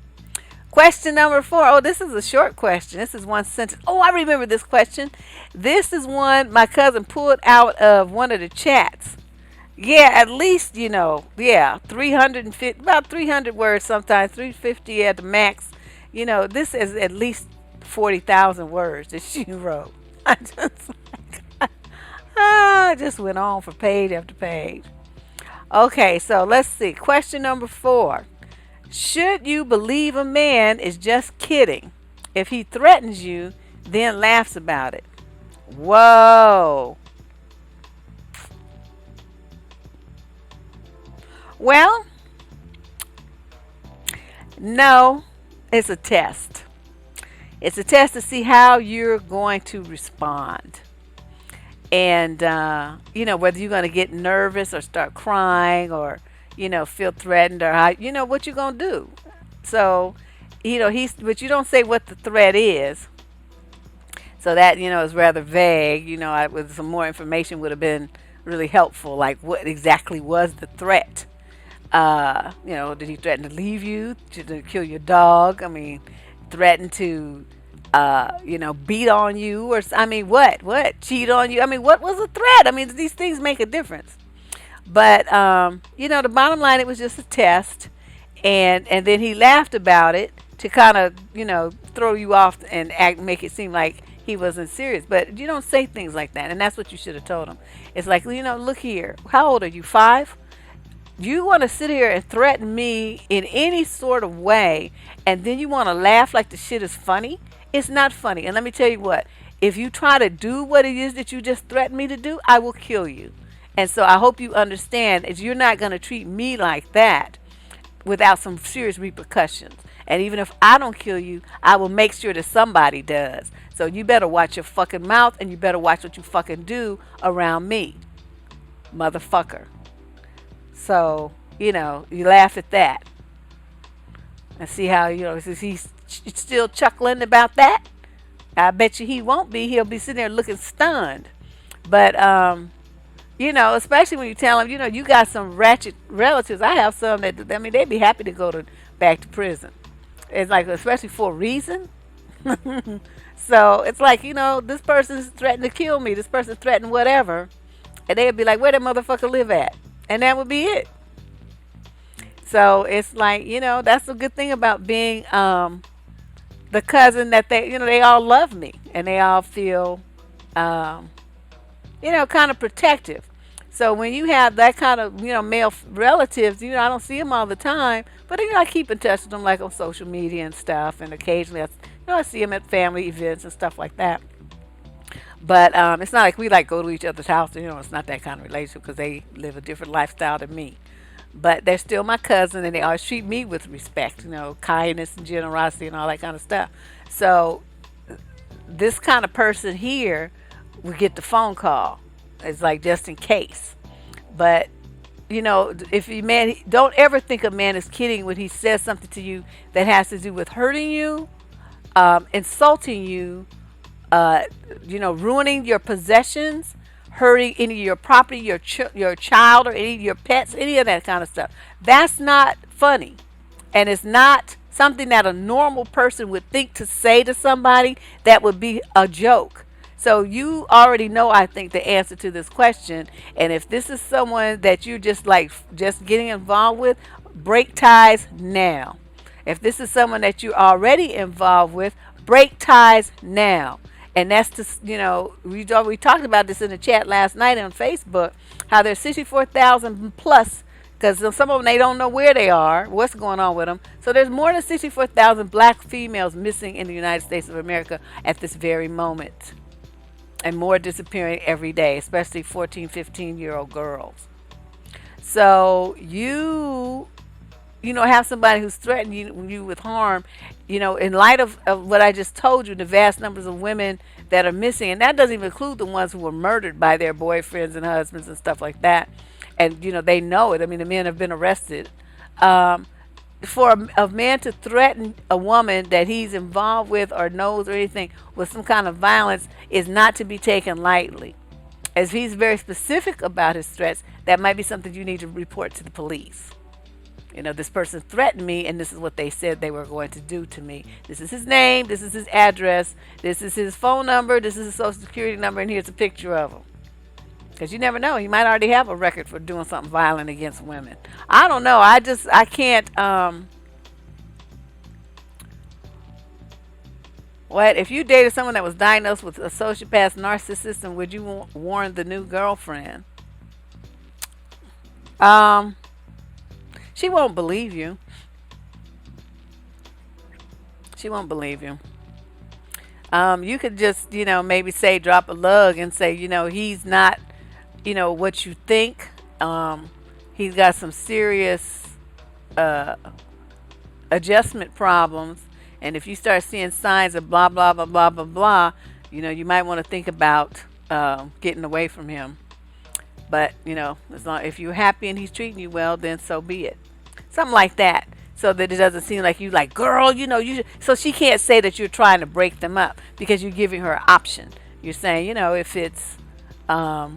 Question number 4. Oh, this is a short question. This is one sentence. Oh, I remember this question. This is one my cousin pulled out of one of the chats. Yeah, at least, 350, about 300 words sometimes, 350 at the max. This is at least 40,000 words that she wrote. I just went on for page after page. Okay, so let's see. Question number 4. Should you believe a man is just kidding if he threatens you, then laughs about it? Whoa. Well, no, it's a test. It's a test to see how you're going to respond. And, whether you're going to get nervous or start crying or, feel threatened or how, what you're going to do. So, but you don't say what the threat is. So that, is rather vague. With some more information would have been really helpful. Like what exactly was the threat? Did he threaten to leave you, to kill your dog? I mean, threaten to, beat on you, or what? Cheat on you? I mean, what was the threat? I mean, these things make a difference. But the bottom line, it was just a test, and then he laughed about it to kind of, throw you off and make it seem like he wasn't serious. But you don't say things like that, and that's what you should have told him. It's like, look here. How old are you? 5? You want to sit here and threaten me in any sort of way, and then you want to laugh like the shit is funny? It's not funny. And let me tell you what, if you try to do what it is that you just threatened me to do, I will kill you. And so I hope you understand that you're not going to treat me like that without some serious repercussions. And even if I don't kill you, I will make sure that somebody does. So you better watch your fucking mouth, and you better watch what you fucking do around me, motherfucker. So, you laugh at that. And see how, is he still chuckling about that? I bet you he won't be. He'll be sitting there looking stunned. But especially when you tell them, you got some ratchet relatives. I have some that, I mean, they'd be happy to go to back to prison. It's like, especially for a reason. So it's like, this person's threatening to kill me. This person's threatening whatever. And they'd be like, where that motherfucker live at? And that would be it. So it's like, that's the good thing about being the cousin that they all love me and they all feel, um, kind of protective. So when you have that kind of, male relatives, I don't see them all the time, but I keep in touch with them like on social media and stuff, and occasionally, I see them at family events and stuff like that. But it's not like we like go to each other's house. It's not that kind of relationship because they live a different lifestyle than me. But they're still my cousin, and they always treat me with respect, kindness and generosity and all that kind of stuff. So this kind of person here will get the phone call. It's like just in case. But if you man, don't ever think a man is kidding when he says something to you that has to do with hurting you, insulting you, ruining your possessions, hurting any of your property, your child, or any of your pets, any of that kind of stuff. That's not funny, and it's not something that a normal person would think to say to somebody. That would be a joke. So you already know, I think, the answer to this question. And if this is someone that you just getting involved with, break ties now. If this is someone that you're already involved with, break ties now. And that's just, we talked about this in the chat last night on Facebook, how there's 64,000 plus, because some of them, they don't know where they are, what's going on with them. So there's more than 64,000 black females missing in the United States of America at this very moment. And more disappearing every day, especially 14, 15-year-old girls. So have somebody who's threatening you with harm, in light of what I just told you, the vast numbers of women that are missing, and that doesn't even include the ones who were murdered by their boyfriends and husbands and stuff like that. And, they know it. I mean, the men have been arrested. For a man to threaten a woman that he's involved with or knows or anything with some kind of violence is not to be taken lightly. As he's very specific about his threats, that might be something you need to report to the police. This person threatened me, and this is what they said they were going to do to me. This is his name, this is his address, this is his phone number, this is his social security number, and here's a picture of him. Because you never know, he might already have a record for doing something violent against women. I don't know. I can't. What if you dated someone that was diagnosed with a sociopath narcissist, would you warn the new girlfriend? She won't believe you. She won't believe you. You could just, maybe drop a lug and say, he's not, what you think. He's got some serious adjustment problems. And if you start seeing signs of blah, blah, blah, blah, blah, blah, you might want to think about getting away from him. But, as long if you're happy and he's treating you well, then so be it. Something like that. So that it doesn't seem like you like, girl, you should. So she can't say that you're trying to break them up because you're giving her an option. You're saying, if it's, but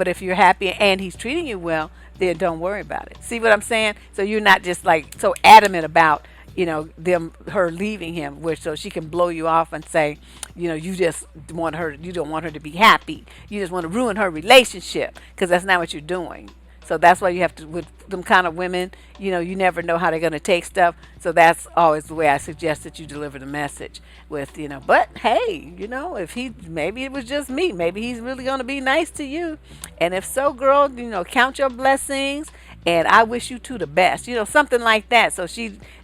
if you're happy and he's treating you well, then don't worry about it. See what I'm saying? So you're not just like so adamant about, her leaving him, which so she can blow you off and say, you just want her, you don't want her to be happy. You just want to ruin her relationship because that's not what you're doing. So that's why you have to, with them kind of women, you never know how they're going to take stuff. So that's always the way I suggest that you deliver the message with, but hey, if maybe it was just me, maybe he's really going to be nice to you. And if so, girl, count your blessings and I wish you two the best, something like that. So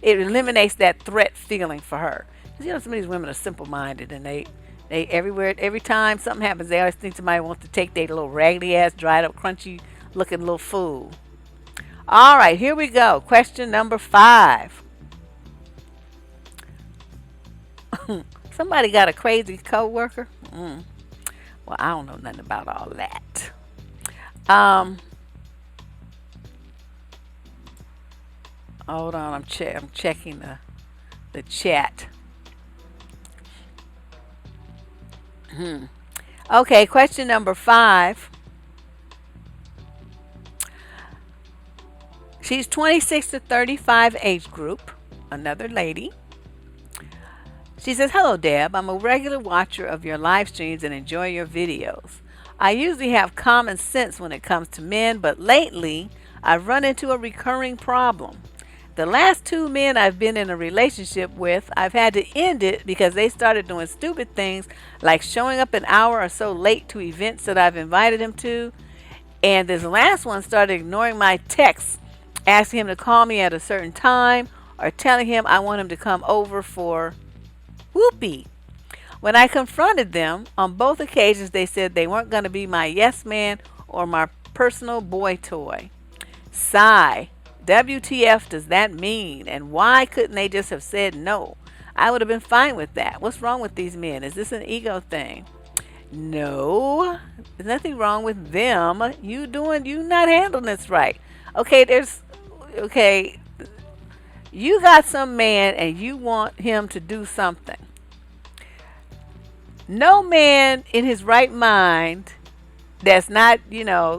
it eliminates that threat feeling for her. Because, some of these women are simple-minded and they every time something happens, they always think somebody wants to take their little raggedy ass, dried up, crunchy looking little fool. All right, here we go. Question number 5. Somebody got a crazy coworker? Well, I don't know nothing about all that. Hold on, I'm checking the chat. Okay, question number 5. She's 26 to 35 age group, another lady. She says, "Hello, Deb. I'm a regular watcher of your live streams and enjoy your videos. I usually have common sense when it comes to men, but lately I've run into a recurring problem. The last 2 men I've been in a relationship with, I've had to end it because they started doing stupid things like showing up an hour or so late to events that I've invited them to. And this last one started ignoring my texts, asking him to call me at a certain time or telling him I want him to come over for whoopee. When I confronted them, on both occasions they said they weren't going to be my yes man or my personal boy toy. Sigh. WTF does that mean? And why couldn't they just have said no? I would have been fine with that. What's wrong with these men? Is this an ego thing? No, there's nothing wrong with them. You not handling this right. Okay, you got some man and you want him to do something. No man in his right mind that's not,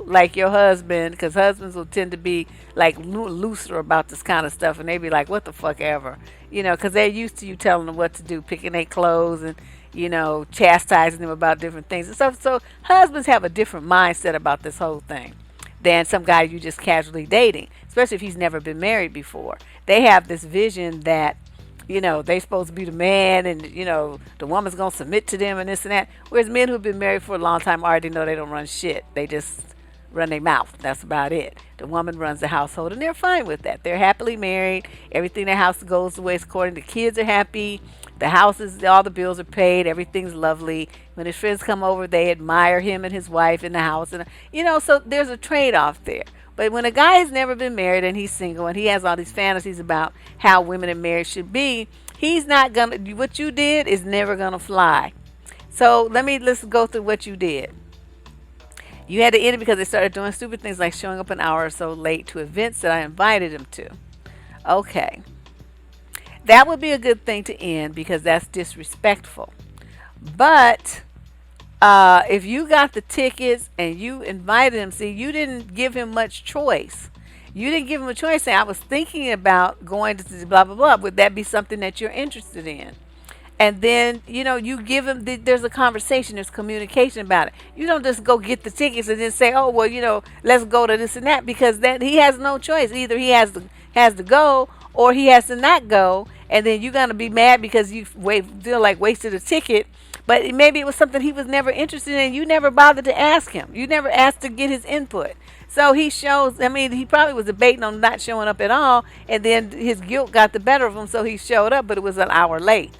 like your husband, because husbands will tend to be like looser about this kind of stuff, and they be like, what the fuck ever, because they're used to you telling them what to do, picking their clothes and, chastising them about different things and stuff. So husbands have a different mindset about this whole thing than some guy you just casually dating, especially if he's never been married before. They have this vision that they supposed to be the man, and the woman's gonna submit to them and this and that. Whereas men who've been married for a long time already know they don't run shit. They just run their mouth. That's about it. The woman runs the household, and they're fine with that. They're happily married. Everything in the house goes the way it's according. The kids are happy. The house is, all the bills are paid. Everything's lovely. When his friends come over, they admire him and his wife in the house, and so there's a trade-off there. But when a guy has never been married and he's single and he has all these fantasies about how women in marriage should be, he's not gonna. What you did is never gonna fly. So let's go through what you did. You had to end it because they started doing stupid things like showing up an hour or so late to events that I invited them to. Okay, that would be a good thing to end because that's disrespectful. But if you got the tickets and you invited him, see, you didn't give him much choice. You didn't give him a choice saying, I was thinking about going to blah, blah, blah. Would that be something that you're interested in? And then, you give him, there's a conversation, there's communication about it. You don't just go get the tickets and then say, oh, well, let's go to this and that, because then he has no choice. Either he has to go or he has to not go. And then you're going to be mad because you feel like wasted a ticket. But maybe it was something he was never interested in. You never bothered to ask him. You never asked to get his input. So he probably was debating on not showing up at all. And then his guilt got the better of him. So he showed up, but it was an hour late.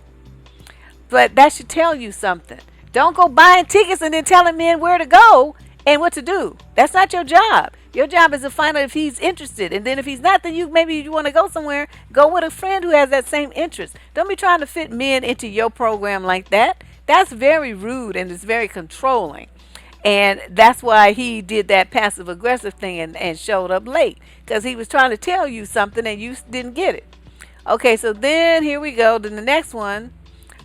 But that should tell you something. Don't go buying tickets and then telling men where to go and what to do. That's not your job. Your job is to find out if he's interested. And then if he's not, then maybe you want to go somewhere, go with a friend who has that same interest. Don't be trying to fit men into your program like that. That's very rude and it's very controlling. And that's why he did that passive aggressive thing and showed up late. Because he was trying to tell you something and you didn't get it. Okay, so then here we go. Then the next one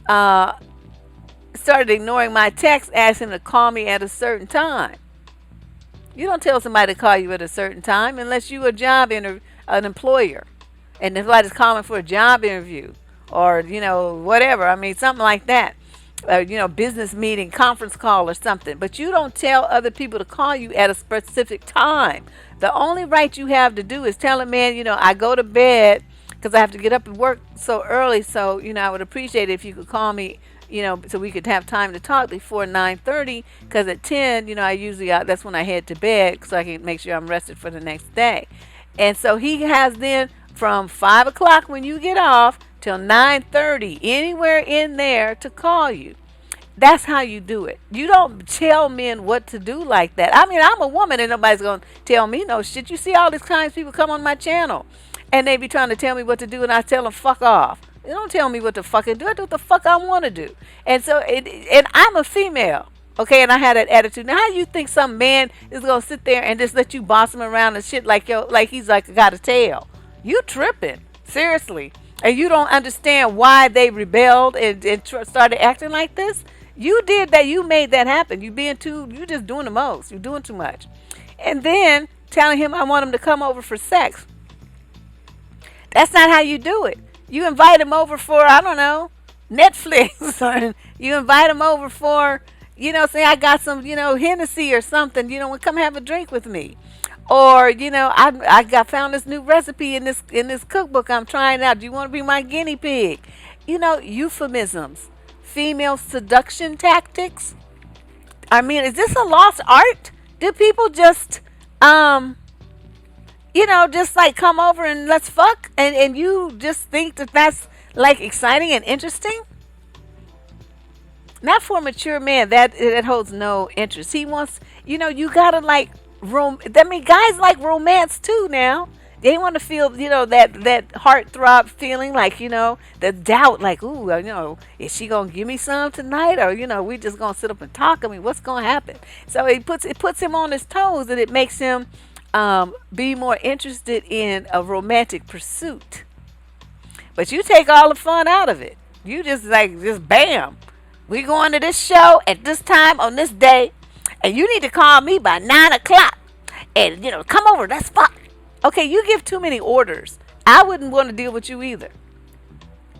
started ignoring my text, asked him to call me at a certain time. You don't tell somebody to call you at a certain time unless you an employer. And if somebody's calling for a job interview or, whatever. Something like that. Business meeting, conference call or something. But you don't tell other people to call you at a specific time. The only right you have to do is tell a man, I go to bed because I have to get up and work so early. So, I would appreciate it if you could call me, so we could have time to talk before 9:30. Because at 10, I usually, that's when I head to bed so I can make sure I'm rested for the next day. And so he has then from 5 o'clock when you get off till 9:30, anywhere in there to call you. That's how you do it. You don't tell men what to do like that. I'm a woman and nobody's going to tell me no shit. You see all these kinds of people come on my channel and they be trying to tell me what to do and I tell them fuck off. They don't tell me what to fucking do. I do what the fuck I want to do. And so, and I'm a female. Okay, and I had that attitude. Now, how do you think some man is going to sit there and just let you boss him around and shit like he's like got a tail? You tripping. Seriously. And you don't understand why they rebelled and started acting like this? You did that. You made that happen. You just doing the most. You're doing too much. And then telling him I want him to come over for sex. That's not how you do it. You invite him over for, I don't know, Netflix. Or you invite him over for, say I got some, Hennessy or something, come have a drink with me. Or, I got found this new recipe in this cookbook I'm trying out. Do you want to be my guinea pig? Euphemisms, female seduction tactics. I mean, is this a lost art? Do people just just like come over and let's fuck, and you just think that that's like exciting and interesting? Not for a mature man. That holds no interest. He wants, you gotta like I mean, guys like romance too now. They want to feel, that heartthrob feeling, like, the doubt, like, ooh, is she gonna give me some tonight, or we just gonna sit up and talk? I mean, what's gonna happen? So it puts him on his toes, and it makes him be more interested in a romantic pursuit. But you take all the fun out of it. You just bam, we going to this show at this time on this day, and you need to call me by 9 o'clock, and come over. Let's fuck. Okay, you give too many orders. I wouldn't want to deal with you either.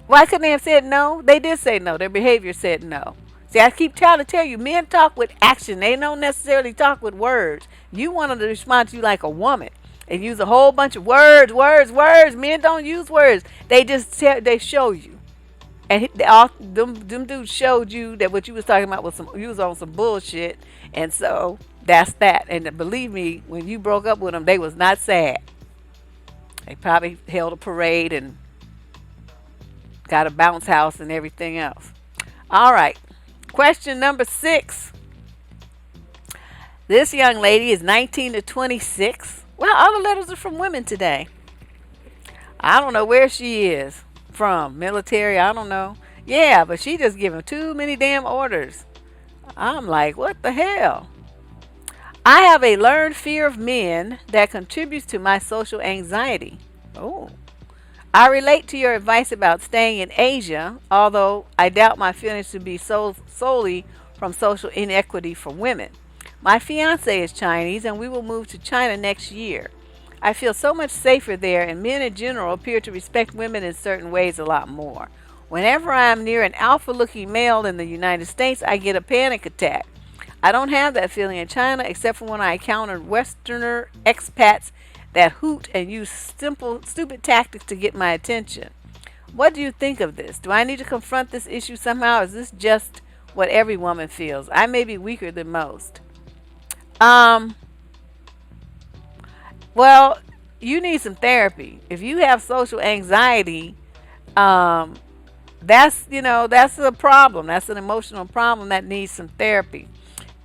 Why couldn't they have said no? They did say no. Their behavior said no. See, I keep trying to tell you, men talk with action. They don't necessarily talk with words. You want them to respond to you like a woman and use a whole bunch of words. Men don't use words. They just they show you. And them dudes showed you that what you was talking about was you was on some bullshit. And so that's that. And believe me, when you broke up with them, they was not sad. They probably held a parade and got a bounce house and everything else. All right. Question number 6. This young lady is 19 to 26. Well, all the letters are from women today. I don't know where she is from. Military, I don't know. Yeah, but she just giving too many damn orders. I'm like, what the hell? I have a learned fear of men that contributes to my social anxiety. Oh. I relate to your advice about staying in Asia, although I doubt my feelings to be solely from social inequity for women. My fiance is Chinese, and we will move to China next year. I feel so much safer there, and men in general appear to respect women in certain ways a lot more. Whenever I am near an alpha-looking male in the United States, I get a panic attack. I don't have that feeling in China, except for when I encounter Westerner expats that hoot and use simple, stupid tactics to get my attention. What do you think of this? Do I need to confront this issue somehow? Or is this just what every woman feels? I may be weaker than most. Well, you need some therapy. If you have social anxiety, that's a problem. That's an emotional problem that needs some therapy.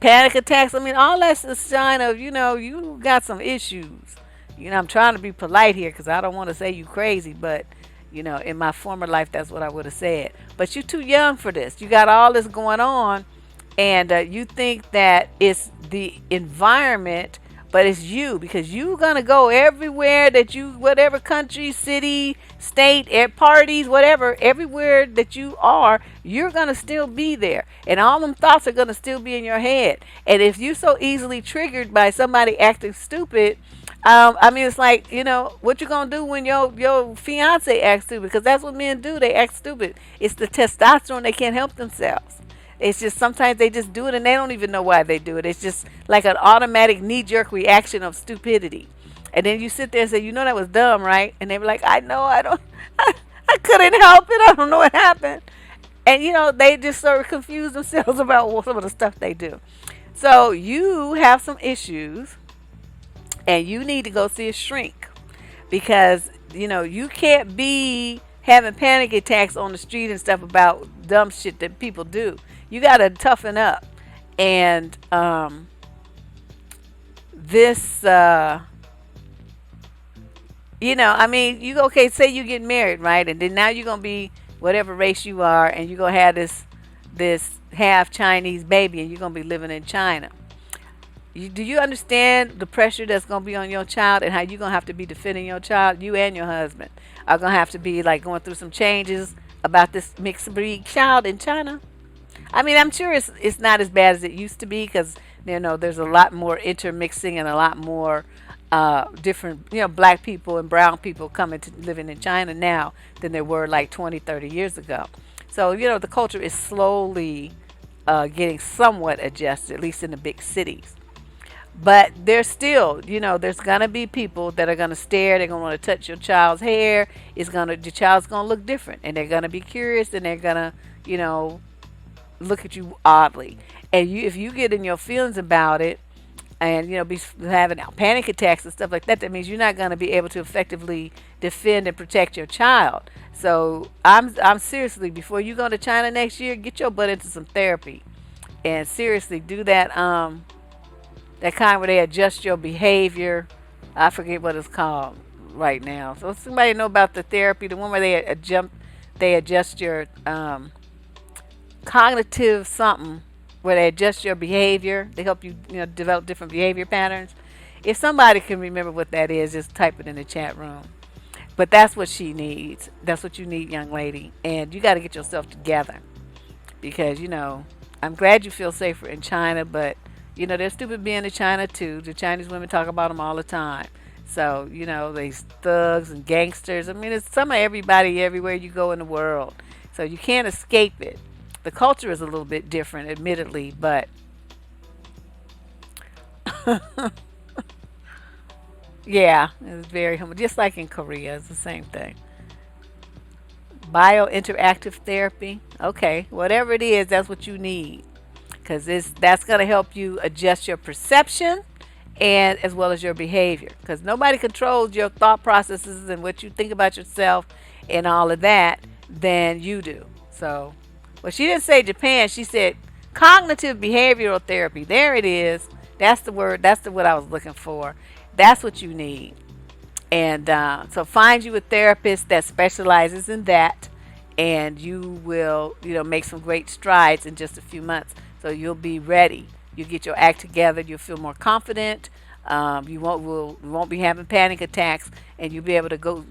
Panic attacks, I mean, all that's a sign of, you got some issues. I'm trying to be polite here because I don't want to say you crazy, but, in my former life, that's what I would have said. But you're too young for this. You got all this going on, and you think that it's the environment, but it's you, because you're going to go everywhere whatever country, city, state, parties, whatever, everywhere that you are, you're going to still be there. And all them thoughts are going to still be in your head. And if you're so easily triggered by somebody acting stupid, it's like, what you going to do when your fiance acts stupid? Because that's what men do. They act stupid. It's the testosterone. They can't help themselves. It's just sometimes they just do it and they don't even know why they do it. It's just like an automatic knee-jerk reaction of stupidity. And then you sit there and say, that was dumb, right? And they be like, I know, I couldn't help it. I don't know what happened. And, they just sort of confuse themselves about some of the stuff they do. So you have some issues and you need to go see a shrink because, you can't be having panic attacks on the street and stuff about dumb shit that people do. You got to toughen up. And say you get married, right? And then now you're going to be whatever race you are, and you're going to have this half Chinese baby, and you're going to be living in China. Do you understand the pressure that's going to be on your child and how you're going to have to be defending your child? You and your husband are going to have to be like going through some changes about this mixed breed child in China. I mean, I'm sure it's not as bad as it used to be because there's a lot more intermixing and a lot more different black people and brown people coming to living in China now than there were like 20, 30 years ago. So the culture is slowly getting somewhat adjusted, at least in the big cities. But there's still, there's gonna be people that are gonna stare. They're gonna want to touch your child's hair. The child's gonna look different, and they're gonna be curious, and they're gonna, you know, look at you oddly. And if you get in your feelings about it, and be having panic attacks and stuff like that, that means you're not gonna be able to effectively defend and protect your child. So I'm seriously, before you go to China next year, get your butt into some therapy, and seriously do that kind where they adjust your behavior. I forget what it's called right now. So somebody know about the therapy, the one where they adjust your cognitive something, where they adjust your behavior. They help you, develop different behavior patterns. If somebody can remember what that is, just type it in the chat room. But that's what she needs. That's what you need, young lady. And you got to get yourself together because I'm glad you feel safer in China, but they're stupid being in China too. The Chinese women talk about them all the time. So, these thugs and gangsters. I mean, it's some of everybody everywhere you go in the world. So you can't escape it. The culture is a little bit different, admittedly, but yeah, it's very humble. Just like in Korea, it's the same thing. Bio-interactive therapy. Okay, whatever it is, that's what you need. Because that's going to help you adjust your perception and as well as your behavior, because nobody controls your thought processes and what you think about yourself and all of that than you do. So, well, she didn't say Japan, she said cognitive behavioral therapy. There it is. That's the word. That's the what I was looking for. That's what you need. And so find you a therapist that specializes in that, and you will make some great strides in just a few months. So you'll be ready. You get your act together. You'll feel more confident. You won't be having panic attacks, and you'll be able to go,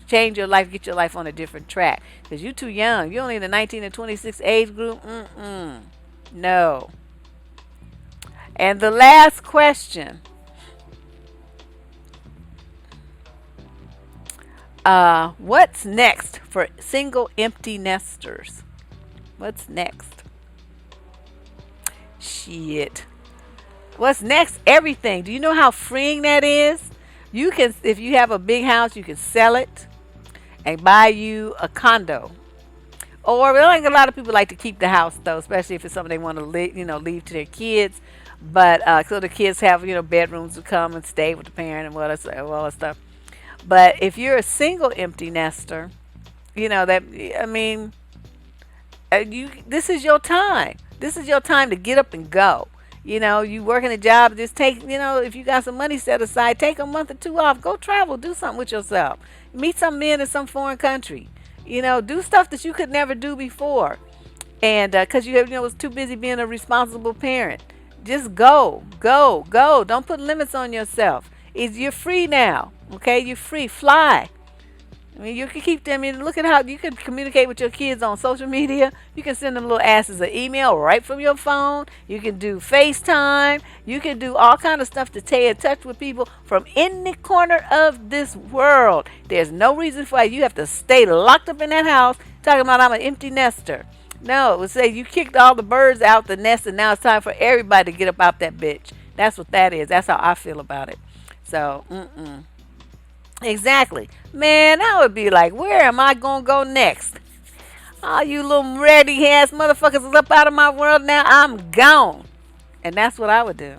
change your life, get your life on a different track. Because you're too young. You're only in the 19 to 26 age group. No. And the last question. What's next for single empty nesters? What's next? Shit. What's next? Everything. Do you know how freeing that is? You can, if you have a big house, you can sell it and buy you a condo. Or I think a lot of people like to keep the house though, especially if it's something they want to leave to their kids. But so the kids have bedrooms to come and stay with the parent and all that stuff. But if you're a single empty nester, that I mean, this is your time. This is your time to get up and go. You working a job, just take, if you got some money set aside, take a month or two off, go travel, do something with yourself. Meet some men in some foreign country. Do stuff that you could never do before. And because you was too busy being a responsible parent. Just go, go, go. Don't put limits on yourself. You're free now. Okay, you're free. Fly. I mean, you can keep them. Look at how you can communicate with your kids on social media. You can send them little asses an email right from your phone. You can do FaceTime. You can do all kind of stuff to stay in touch with people from any corner of this world. There's no reason why you have to stay locked up in that house talking about I'm an empty nester. No, it would say you kicked all the birds out the nest, and now it's time for everybody to get up out that bitch. That's what that is. That's how I feel about it. So, exactly. Man, I would be like, where am I going to go next? All you little ready ass motherfuckers is up out of my world now. I'm gone. And that's what I would do.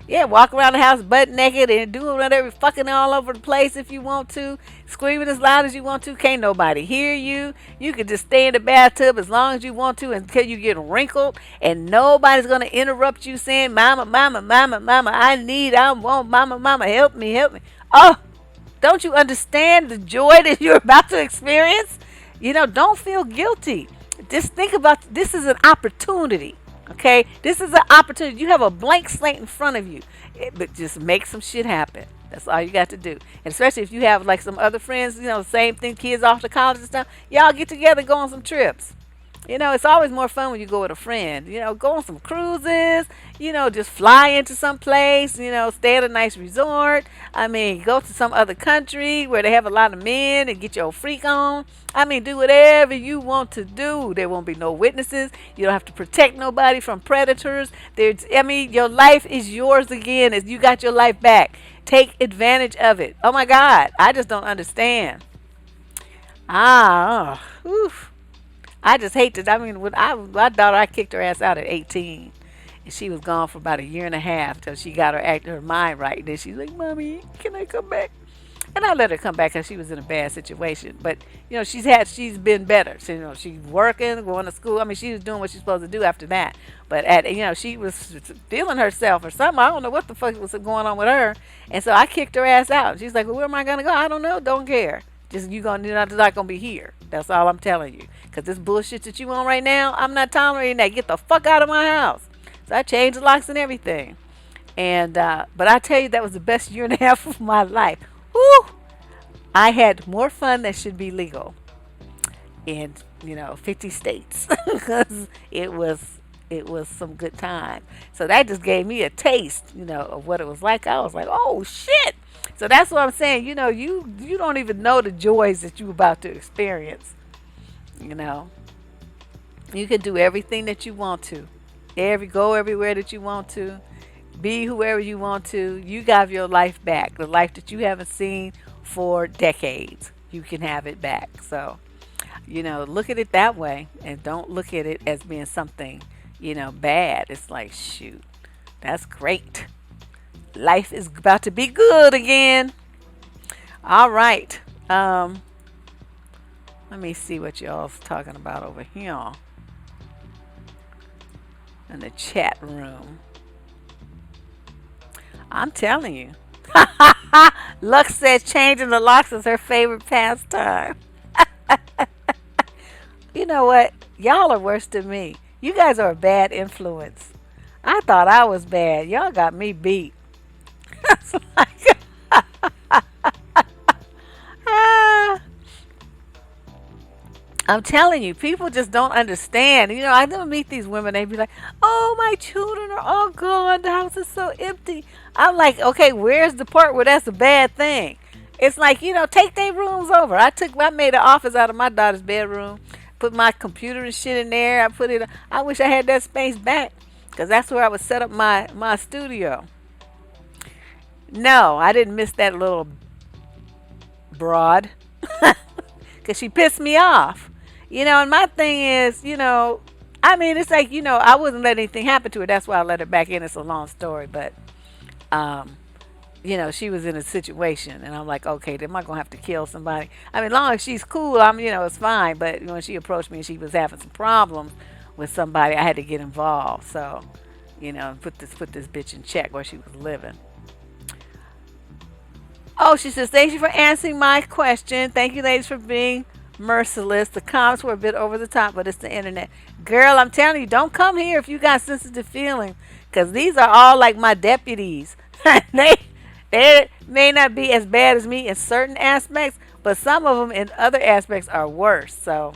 Yeah, walk around the house butt naked and do whatever, fucking all over the place if you want to. Screaming as loud as you want to. Can't nobody hear you. You can just stay in the bathtub as long as you want to until you get wrinkled. And nobody's going to interrupt you saying, mama, mama, mama, mama, I want, mama, mama, help me, help me. Oh, don't you understand the joy that you're about to experience? Don't feel guilty. Just think about this is an opportunity. Okay? This is an opportunity. You have a blank slate in front of you. But just make some shit happen. That's all you got to do. And especially if you have like some other friends, same thing, kids off to college and stuff. Y'all get together and go on some trips. It's always more fun when you go with a friend. Go on some cruises, just fly into some place, stay at a nice resort. I mean, go to some other country where they have a lot of men and get your freak on. I mean, do whatever you want to do. There won't be no witnesses. You don't have to protect nobody from predators. Your life is yours again as you got your life back. Take advantage of it. Oh my God, I just don't understand. Oof. I just hate to. I mean, my daughter, I kicked her ass out at 18, and she was gone for about a year and a half till she got her mind right. And then she's like, "Mommy, can I come back?" And I let her come back because she was in a bad situation. But she's been better. So, she's working, going to school. I mean, she was doing what she's supposed to do after that. But she was feeling herself or something. I don't know what the fuck was going on with her. And so I kicked her ass out. She's like, "Well, where am I gonna go? I don't know. Don't care. Just you're not gonna be here. That's all I'm telling you. Because this bullshit that you on right now, I'm not tolerating that. Get the fuck out of my house." So I changed the locks and everything. And but I tell you, that was the best year and a half of my life. Woo! I had more fun that should be legal in 50 states because it was some good time. So that just gave me a taste, of what it was like. I was like, oh shit. So that's what I'm saying. You don't even know the joys that you're about to experience. You know, you can do everything that you want to, go everywhere that you want to, be whoever you want to. You got your life back, the life that you haven't seen for decades. You can have it back. So, look at it that way, and don't look at it as being something, bad. It's like, shoot, that's great. Life is about to be good again. All right. Let me see what y'all's talking about over here in the chat room. I'm telling you. Lux says changing the locks is her favorite pastime. You know what? Y'all are worse than me. You guys are a bad influence. I thought I was bad. Y'all got me beat. It's like, I'm telling you, people just don't understand. I never meet these women. They be like, "Oh, my children are all gone. The house is so empty." I'm like, okay, where's the part where that's a bad thing? It's like, take their rooms over. I made an office out of my daughter's bedroom, put my computer and shit in there. I wish I had that space back because that's where I would set up my studio. No, I didn't miss that little broad because she pissed me off. And my thing is, it's like, I wouldn't let anything happen to her. That's why I let her back in. It's a long story, but, she was in a situation, and I'm like, okay, am I going to have to kill somebody? I mean, as long as she's cool, it's fine. But when she approached me and she was having some problems with somebody, I had to get involved. So, put this bitch in check where she was living. Oh, she says, thank you for answering my question. Thank you, ladies, for being merciless. The comments were a bit over the top, but it's the internet. Girl, I'm telling you, don't come here if you got sensitive feelings, because these are all like my deputies. they may not be as bad as me in certain aspects, but some of them in other aspects are worse. So,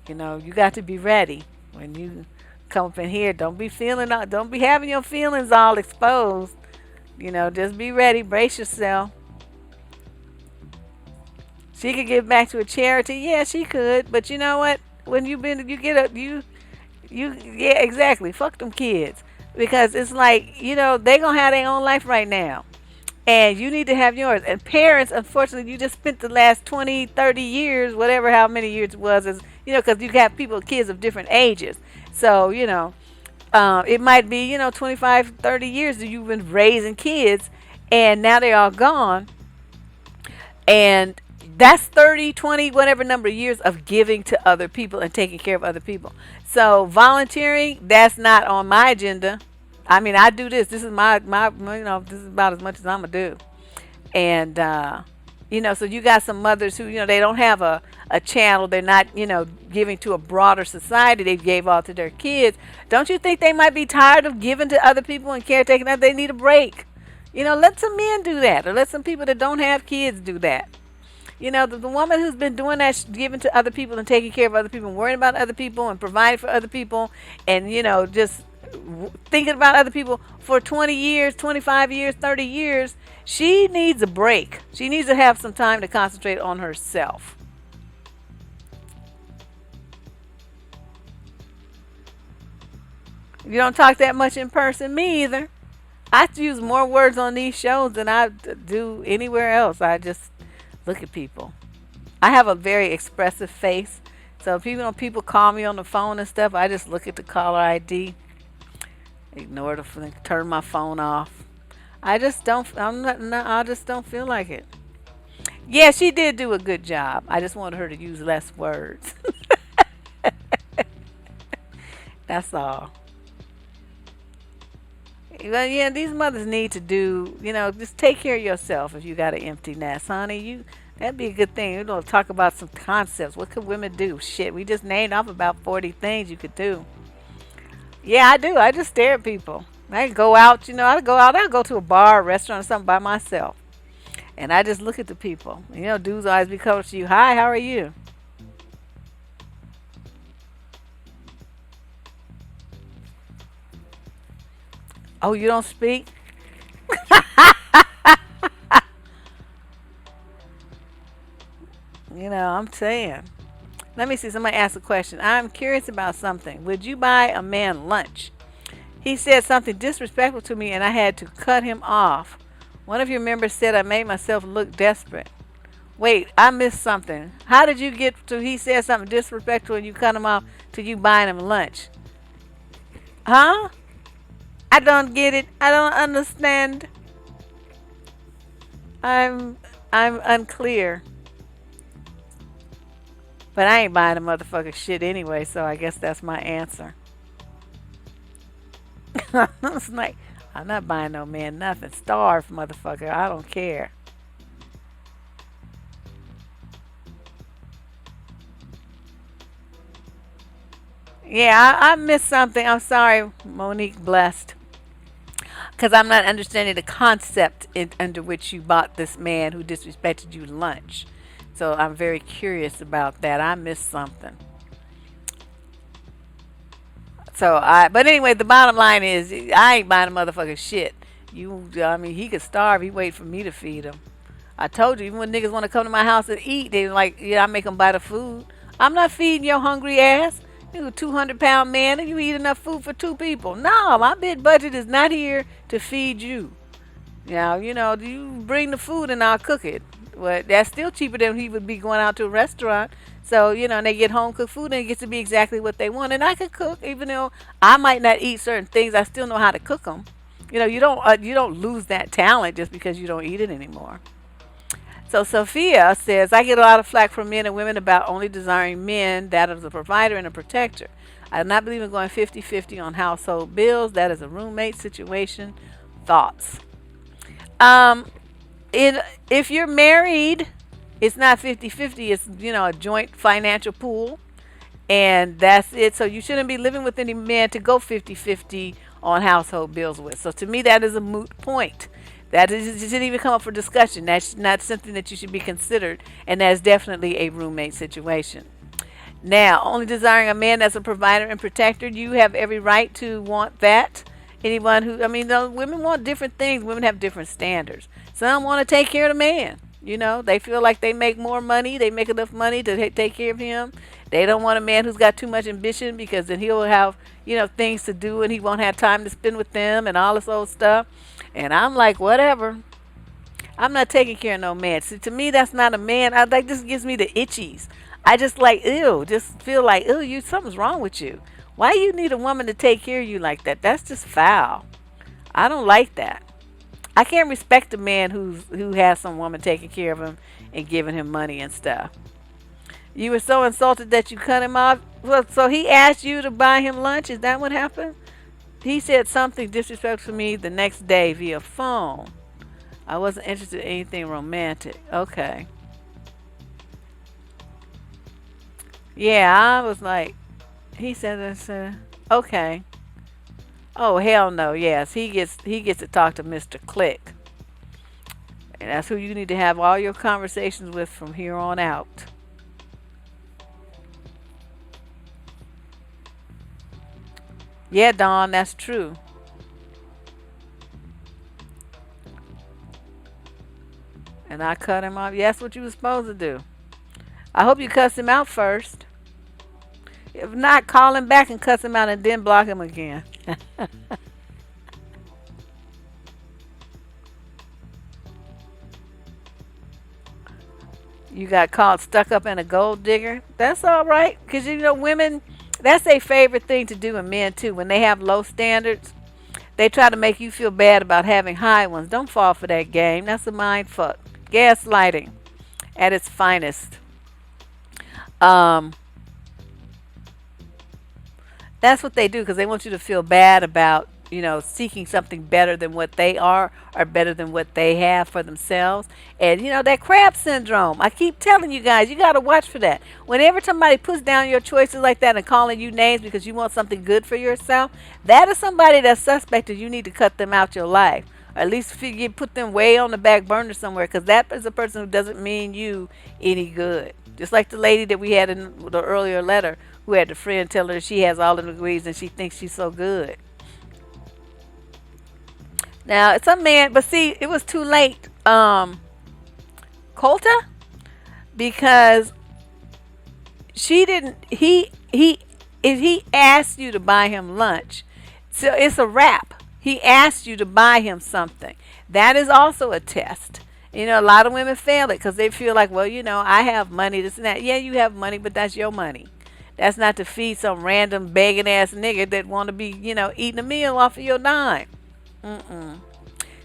you got to be ready when you come up in here. Don't be having your feelings all exposed. Just be ready. Brace yourself. She could give back to a charity. Yeah, she could. But you know what? When yeah, exactly. Fuck them kids. Because it's like, they going to have their own life right now. And you need to have yours. And parents, unfortunately, you just spent the last 20, 30 years, whatever, how many years it was, because you have kids of different ages. So, it might be, 25, 30 years that you've been raising kids, and now they're all gone. And that's 30, 20, whatever number of years of giving to other people and taking care of other people. So volunteering, that's not on my agenda. I mean, I do this. This is my this is about as much as I'm going to do. And, so you got some mothers who, they don't have a channel. They're not, giving to a broader society. They gave all to their kids. Don't you think they might be tired of giving to other people and caretaking that? They need a break. Let some men do that, or let some people that don't have kids do that. You know, the woman who's been doing that, giving to other people and taking care of other people and worrying about other people and providing for other people and, just thinking about other people for 20 years, 25 years, 30 years, she needs a break. She needs to have some time to concentrate on herself. You don't talk that much in person, me either. I use more words on these shows than I do anywhere else. I just look at people. I have a very expressive face. So if people call me on the phone and stuff, I just look at the caller ID, ignore the turn my phone off. I just don't. I'm not. No, I just don't feel like it. Yeah, she did do a good job. I just wanted her to use less words. That's all. Well, yeah, these mothers need to do, just take care of yourself if you got an empty nest, honey. That'd be a good thing. Talk about some concepts. What could women do? Shit, we just named off about 40 things you could do. Yeah, I do. I just stare at people. I go out, I go out. I go to a bar, a restaurant, or something by myself, and I just look at the people. Dudes always be coming to you. Hi, how are you? Oh, you don't speak? I'm saying. Let me see. Somebody asked a question. I'm curious about something. Would you buy a man lunch? He said something disrespectful to me and I had to cut him off. One of your members said I made myself look desperate. Wait, I missed something. How did you get to he said something disrespectful and you cut him off to you buying him lunch? Huh? I don't get it. I don't understand. I'm I'm unclear. But I ain't buying a motherfucker shit anyway, so I guess that's my answer. It's like, I'm not buying no man nothing. Starve, motherfucker. I don't care. Yeah, I missed something. I'm sorry, Monique Blessed. Because I'm not understanding the concept under which you bought this man who disrespected you lunch. So I'm very curious about that. I missed something. But anyway, the bottom line is, I ain't buying a motherfucker shit. I mean, he could starve. He wait for me to feed him. I told you, even when niggas want to come to my house and eat, they like, yeah, I make them buy the food. I'm not feeding your hungry ass. You a 200-pound man and you eat enough food for two people. No, my bid budget is not here to feed you. Now, you bring the food and I'll cook it. Well, that's still cheaper than he would be going out to a restaurant. So, and they get home cooked food and it gets to be exactly what they want. And I can cook, even though I might not eat certain things, I still know how to cook them. You don't lose that talent just because you don't eat it anymore. So Sophia says, I get a lot of flack from men and women about only desiring men that is a provider and a protector. I do not believe in going 50-50 on household bills. That is a roommate situation. Thoughts? Um, if you're married, it's not 50-50. It's, a joint financial pool. And that's it. So you shouldn't be living with any man to go 50-50 on household bills with. So to me, that is a moot point. That is, it shouldn't even come up for discussion. That's not something that you should be considered, and that's definitely a roommate situation. Now, only desiring a man that's a provider and protector, you have every right to want that. Women want different things. Women have different standards. Some want to take care of the man. They feel like they make more money. They make enough money to take care of him. They don't want a man who's got too much ambition because then he'll have, things to do and he won't have time to spend with them and all this old stuff. And I'm like, whatever. I'm not taking care of no man. See, to me, that's not a man. This gives me the itchies. I just like, ew, just feel like, ew, something's wrong with you. Why you need a woman to take care of you like that? That's just foul. I don't like that. I can't respect a man who has some woman taking care of him and giving him money and stuff. You were so insulted that you cut him off. Well, so he asked you to buy him lunch. Is that what happened? He said something disrespectful to me the next day via phone. I wasn't interested in anything romantic. Okay. Yeah, I was like, he said this. Okay. Oh hell no. Yes, he gets to talk to Mr. Click. And that's who you need to have all your conversations with from here on out. Yeah, Dawn, that's true. And I cut him off. Yeah, that's what you were supposed to do. I hope you cuss him out first. If not, call him back and cuss him out and then block him again. You got called stuck up in a gold digger. That's all right. Because, women, that's their favorite thing to do, and men too. When they have low standards, they try to make you feel bad about having high ones. Don't fall for that game. That's a mind fuck. Gaslighting at its finest. Um, That's what they do because they want you to feel bad about, seeking something better than what they are or better than what they have for themselves. And, that crab syndrome. I keep telling you guys, you got to watch for that. Whenever somebody puts down your choices like that and calling you names because you want something good for yourself, that is somebody that's suspected. You need to cut them out your life. Or at least put them way on the back burner somewhere because that is a person who doesn't mean you any good. Just like the lady that we had in the earlier letter who had the friend tell her she has all the degrees and she thinks she's so good. Now, some man, but see, it was too late, Colta, because she didn't, if he asked you to buy him lunch, so it's a wrap. He asked you to buy him something. That is also a test. A lot of women fail it because they feel like, well, I have money, this and that. Yeah, you have money, but that's your money. That's not to feed some random begging ass nigga that want to be, eating a meal off of your dime. Mm-mm.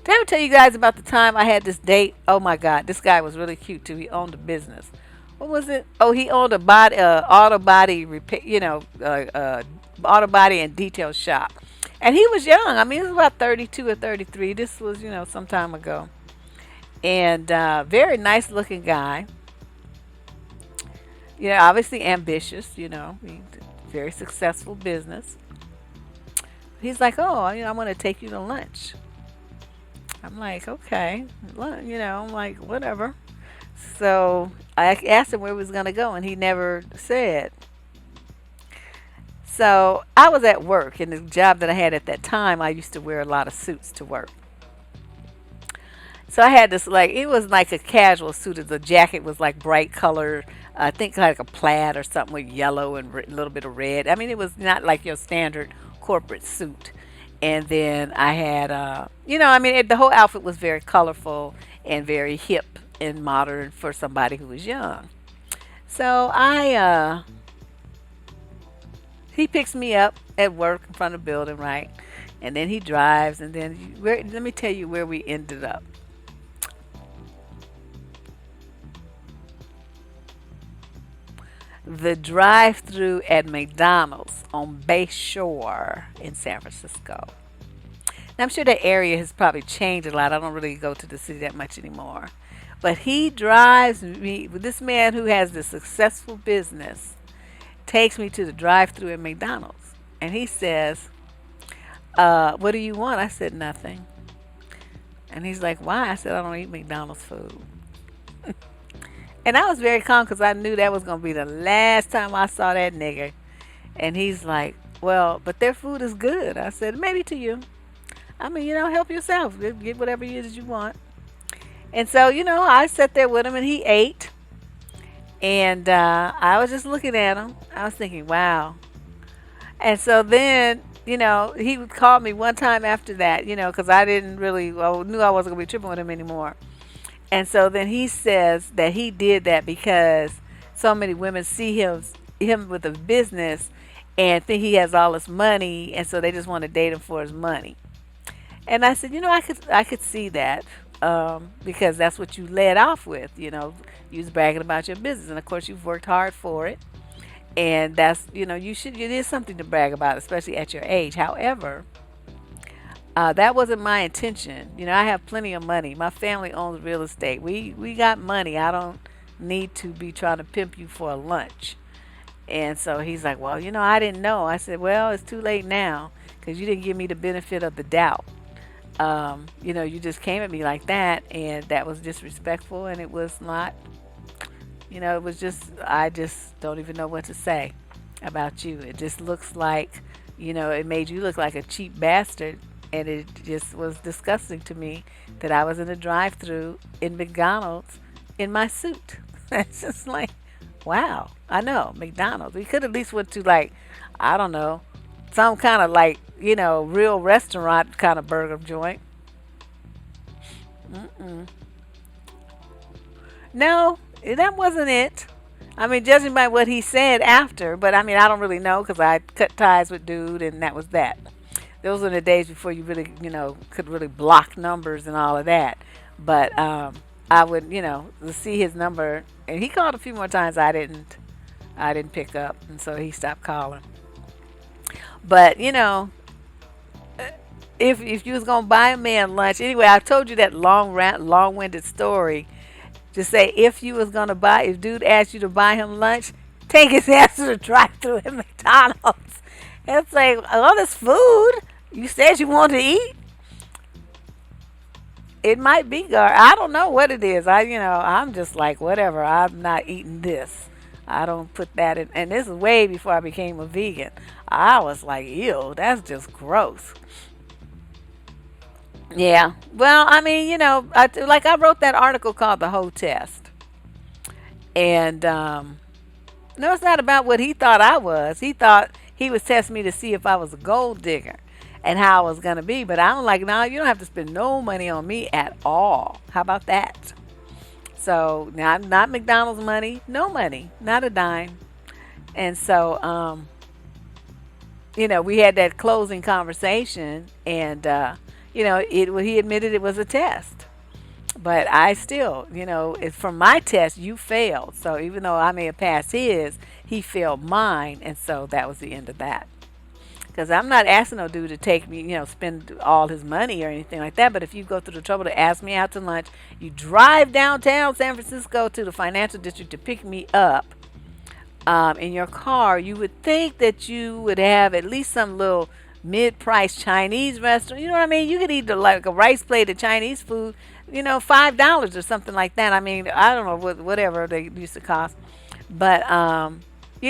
Did I ever tell you guys about the time I had this date? Oh my God, this guy was really cute too. He owned a business. What was it? Oh, he owned a auto body repair, auto body and detail shop. And he was young. I mean, he was about 32 or 33. This was, some time ago. And very nice looking guy. Obviously ambitious, very successful business. He's like, oh, I want to take you to lunch. I'm like, okay, I'm like, whatever. So I asked him where he was going to go, and he never said. So I was at work, and the job that I had at that time, I used to wear a lot of suits to work. So I had this, it was like a casual suit. The jacket was like bright color, I think like a plaid or something with yellow and a little bit of red. I mean, it was not like your standard corporate suit. And then I had, the whole outfit was very colorful and very hip and modern for somebody who was young. So he picks me up at work in front of the building, right? And then he drives, and then let me tell you where we ended up. The drive-through at McDonald's on Bay Shore in San Francisco. Now, I'm sure that area has probably changed a lot. I don't really go to the city that much anymore. But he drives me, this man who has this successful business, takes me to the drive-through at McDonald's. And he says, what do you want? I said, nothing. And he's like, why? I said, I don't eat McDonald's food. And I was very calm because I knew that was going to be the last time I saw that nigga. And he's like, well, but their food is good. I said, maybe to you. I mean, help yourself. Get whatever it is you want. And so, I sat there with him and he ate. And I was just looking at him. I was thinking, wow. And so then, he called me one time after that, because I didn't really, knew I wasn't going to be tripping with him anymore. And so then he says that he did that because so many women see him with a business and think he has all this money, and so they just want to date him for his money. And I said, I could see that because that's what you led off with. You was bragging about your business, and of course you've worked hard for it, and that's it is something to brag about, especially at your age. However, that wasn't my intention. I have plenty of money. My family owns real estate. We got money. I don't need to be trying to pimp you for a lunch. And so he's like, well, I didn't know. I said, well, it's too late now because you didn't give me the benefit of the doubt. You just came at me like that, and that was disrespectful, and it was not, it was just, I just don't even know what to say about you. It just looks like, it made you look like a cheap bastard, and it just was disgusting to me that I was in a drive-through in McDonald's in my suit. It's just like, wow. I know, McDonald's. We could at least went to like, I don't know, some kind of like, real restaurant kind of burger joint. Mm-mm. No, that wasn't it. I mean, judging by what he said after, but I mean, I don't really know because I cut ties with dude, and that was that. Those were the days before you really, could really block numbers and all of that. But I would, to see his number, and he called a few more times. I didn't pick up, and so he stopped calling. But if you was gonna buy a man lunch, anyway, I told you that long-winded story to say if dude asked you to buy him lunch, take his ass to the drive-thru at McDonald's. It's like all this food you said you want to eat. It might be I don't know what it is. I'm just like whatever. I'm not eating this. I don't put that in. And this is way before I became a vegan. I was like, ew, that's just gross. Yeah. Well, I mean, I wrote that article called The Whole Test. And no, it's not about what he thought I was. He thought he was testing me to see if I was a gold digger and how I was going to be. But I'm like, no, you don't have to spend no money on me at all. How about that? So, not McDonald's money, no money, not a dime. And so, we had that closing conversation, and, he admitted it was a test. But I still, from my test, you failed. So even though I may have passed his, he failed mine. And so that was the end of that. Because I'm not asking no dude to take me, spend all his money or anything like that. But if you go through the trouble to ask me out to lunch, you drive downtown San Francisco to the financial district to pick me up in your car, you would think that you would have at least some little mid-price Chinese restaurant. You know what I mean? You could eat like a rice plate of Chinese food, $5 or something like that. I mean, I don't know whatever they used to cost, but some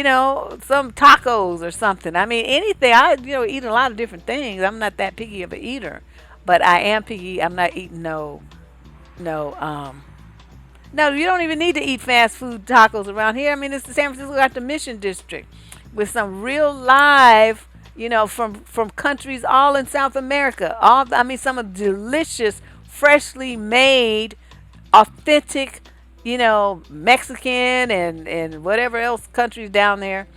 tacos or something. I mean, anything. I eat a lot of different things. I'm not that picky of an eater, but I am picky. I'm not eating no. No, you don't even need to eat fast food tacos around here. I mean, it's the San Francisco got the Mission District with some real live, from countries all in South America. Some of the delicious, freshly made, authentic, Mexican and whatever else countries down there,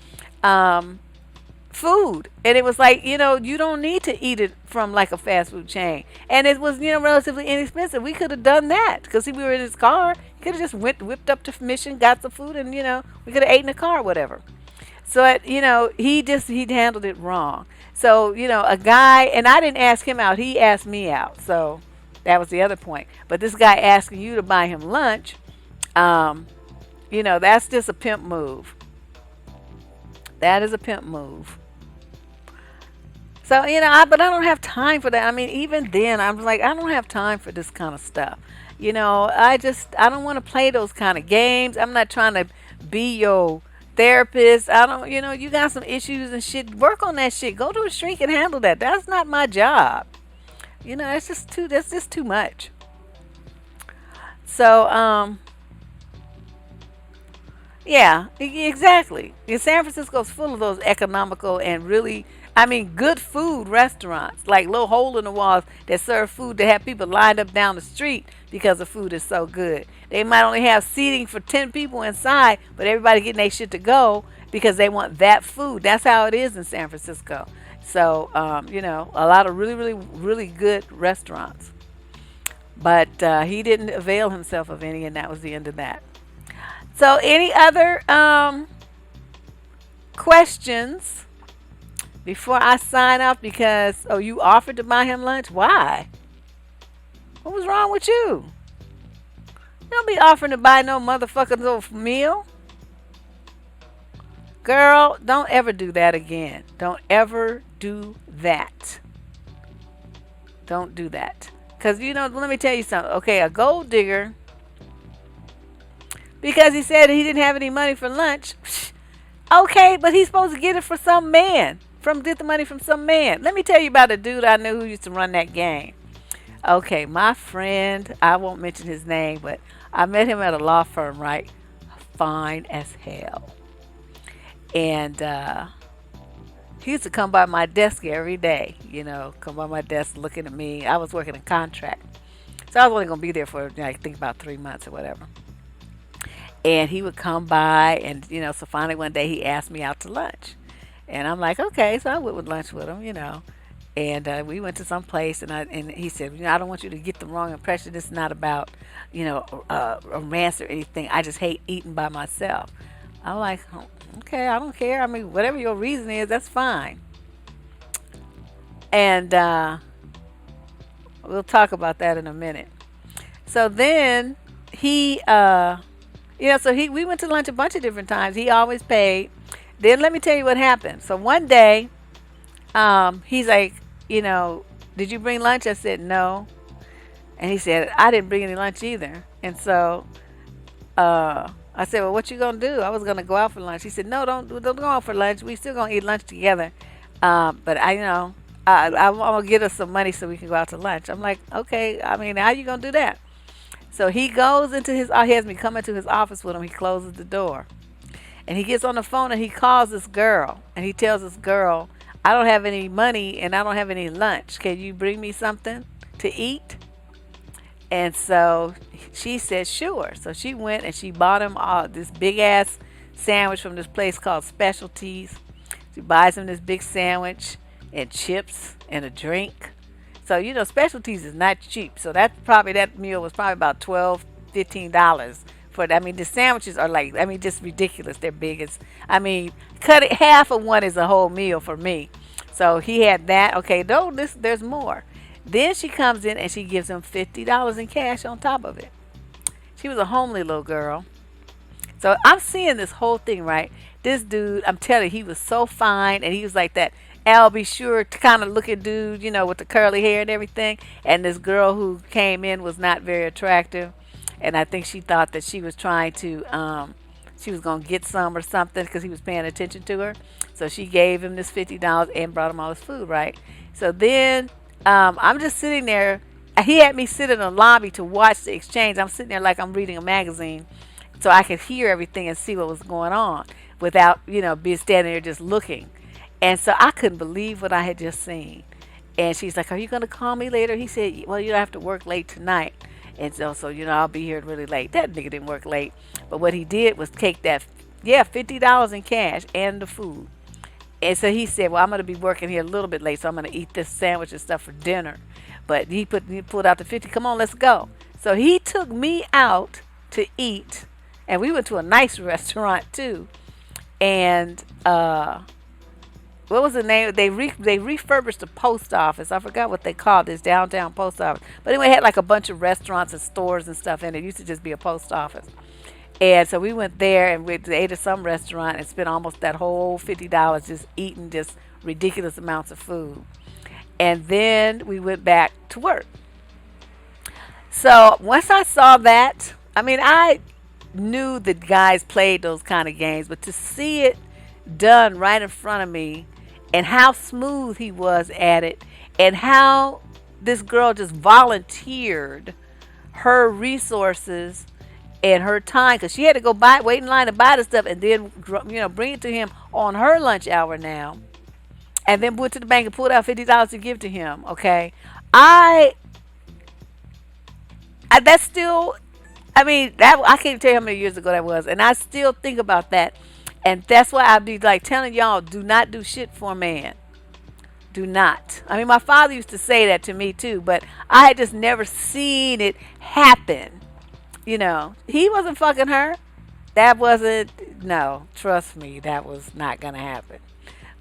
food. And it was like, you don't need to eat it from like a fast food chain. And it was, relatively inexpensive. We could have done that because we were in his car. He could have just whipped up to Mission, got the food, and, we could have ate in the car or whatever. So, he handled it wrong. So, a guy, and I didn't ask him out. He asked me out. So that was the other point. But this guy asking you to buy him lunch, that's just a pimp move. That is a pimp move. So, but I don't have time for that. I mean, even then, I'm like, I don't have time for this kind of stuff. I don't want to play those kind of games. I'm not trying to be your therapist. I don't, you got some issues and shit. Work on that shit. Go to a shrink and handle that. That's not my job. That's just too much. So, yeah, exactly. San Francisco's full of those economical and really, good food restaurants, like little hole in the walls that serve food that have people lined up down the street because the food is so good. They might only have seating for 10 people inside, but everybody getting their shit to go because they want that food. That's how it is in San Francisco. So, a lot of really, really, really good restaurants. But he didn't avail himself of any, and that was the end of that. So, any other questions before I sign off? Because, you offered to buy him lunch? Why? What was wrong with you? You don't be offering to buy no motherfucking little meal. Girl, don't ever do that again. Don't ever do that. Don't do that. Because, let me tell you something. Okay, a gold digger, because he said he didn't have any money for lunch. Okay, but he's supposed to get it for some man. Get the money from some man. Let me tell you about a dude I knew who used to run that game. Okay, my friend, I won't mention his name, but I met him at a law firm, right? Fine as hell. And he used to come by my desk every day, come by my desk looking at me. I was working a contract. So I was only going to be there for, I think, about 3 months or whatever. And he would come by, and, so finally one day he asked me out to lunch. And I'm like, okay, so I went with lunch with him. And we went to some place, and he said, I don't want you to get the wrong impression. This is not about, romance or anything. I just hate eating by myself. I'm like, oh, okay, I don't care. I mean, whatever your reason is, that's fine. And we'll talk about that in a minute. So then he, we went to lunch a bunch of different times. He always paid. Then let me tell you what happened. So one day, he's like, did you bring lunch? I said, no. And he said, I didn't bring any lunch either. And so I said, well, what you going to do? I was going to go out for lunch. He said, no, don't go out for lunch. We still going to eat lunch together. But I'm going to get us some money so we can go out to lunch. I'm like, okay, I mean, how you going to do that? So he goes into he has me come into his office with him. He closes the door. And he gets on the phone and he calls this girl. And he tells this girl, I don't have any money and I don't have any lunch. Can you bring me something to eat? And so she said, sure. So she went and she bought him this big ass sandwich from this place called Specialties. She buys him this big sandwich and chips and a drink. So, Specialties is not cheap. So that meal was probably about $12, $15 for it. I mean, the sandwiches are just ridiculous. They're big. Cut it, half of one is a whole meal for me. So he had that. Okay, there's more. Then she comes in and she gives him $50 in cash on top of it. She was a homely little girl. So I'm seeing this whole thing, right? This dude, I'm telling you, he was so fine, and he was like that Al Be Sure kind of looking dude, with the curly hair and everything. And this girl who came in was not very attractive. And I think she thought that she was trying to, she was going to get some or something because he was paying attention to her. So she gave him this $50 and brought him all his food, right? So then I'm just sitting there. He had me sit in the lobby to watch the exchange. I'm sitting there like I'm reading a magazine so I could hear everything and see what was going on without, being standing there just looking. And so I couldn't believe what I had just seen. And she's like, are you going to call me later? He said, well, you don't have to work late tonight. And so, I'll be here really late. That nigga didn't work late. But what he did was take that, $50 in cash and the food. And so he said, well, I'm going to be working here a little bit late, so I'm going to eat this sandwich and stuff for dinner. But he pulled out the 50. Come on, let's go. So he took me out to eat. And we went to a nice restaurant, too. And what was the name? They refurbished the post office. I forgot what they called this downtown post office. But anyway, it had like a bunch of restaurants and stores and stuff in it. It used to just be a post office. And so we went there and we ate at some restaurant and spent almost that whole $50 just eating just ridiculous amounts of food. And then we went back to work. So once I saw that, I knew that guys played those kind of games, but to see it done right in front of me and how smooth he was at it and how this girl just volunteered her resources and her time, because she had to go wait in line to buy the stuff and then bring it to him on her lunch hour now, and then went to the bank and pulled out $50 to give to him. Okay, that's still, that I can't tell you how many years ago that was, and I still think about that, and that's why I be like telling y'all, do not do shit for a man. Do not. My father used to say that to me too, but I had just never seen it happen. He wasn't fucking her. No, trust me, that was not going to happen.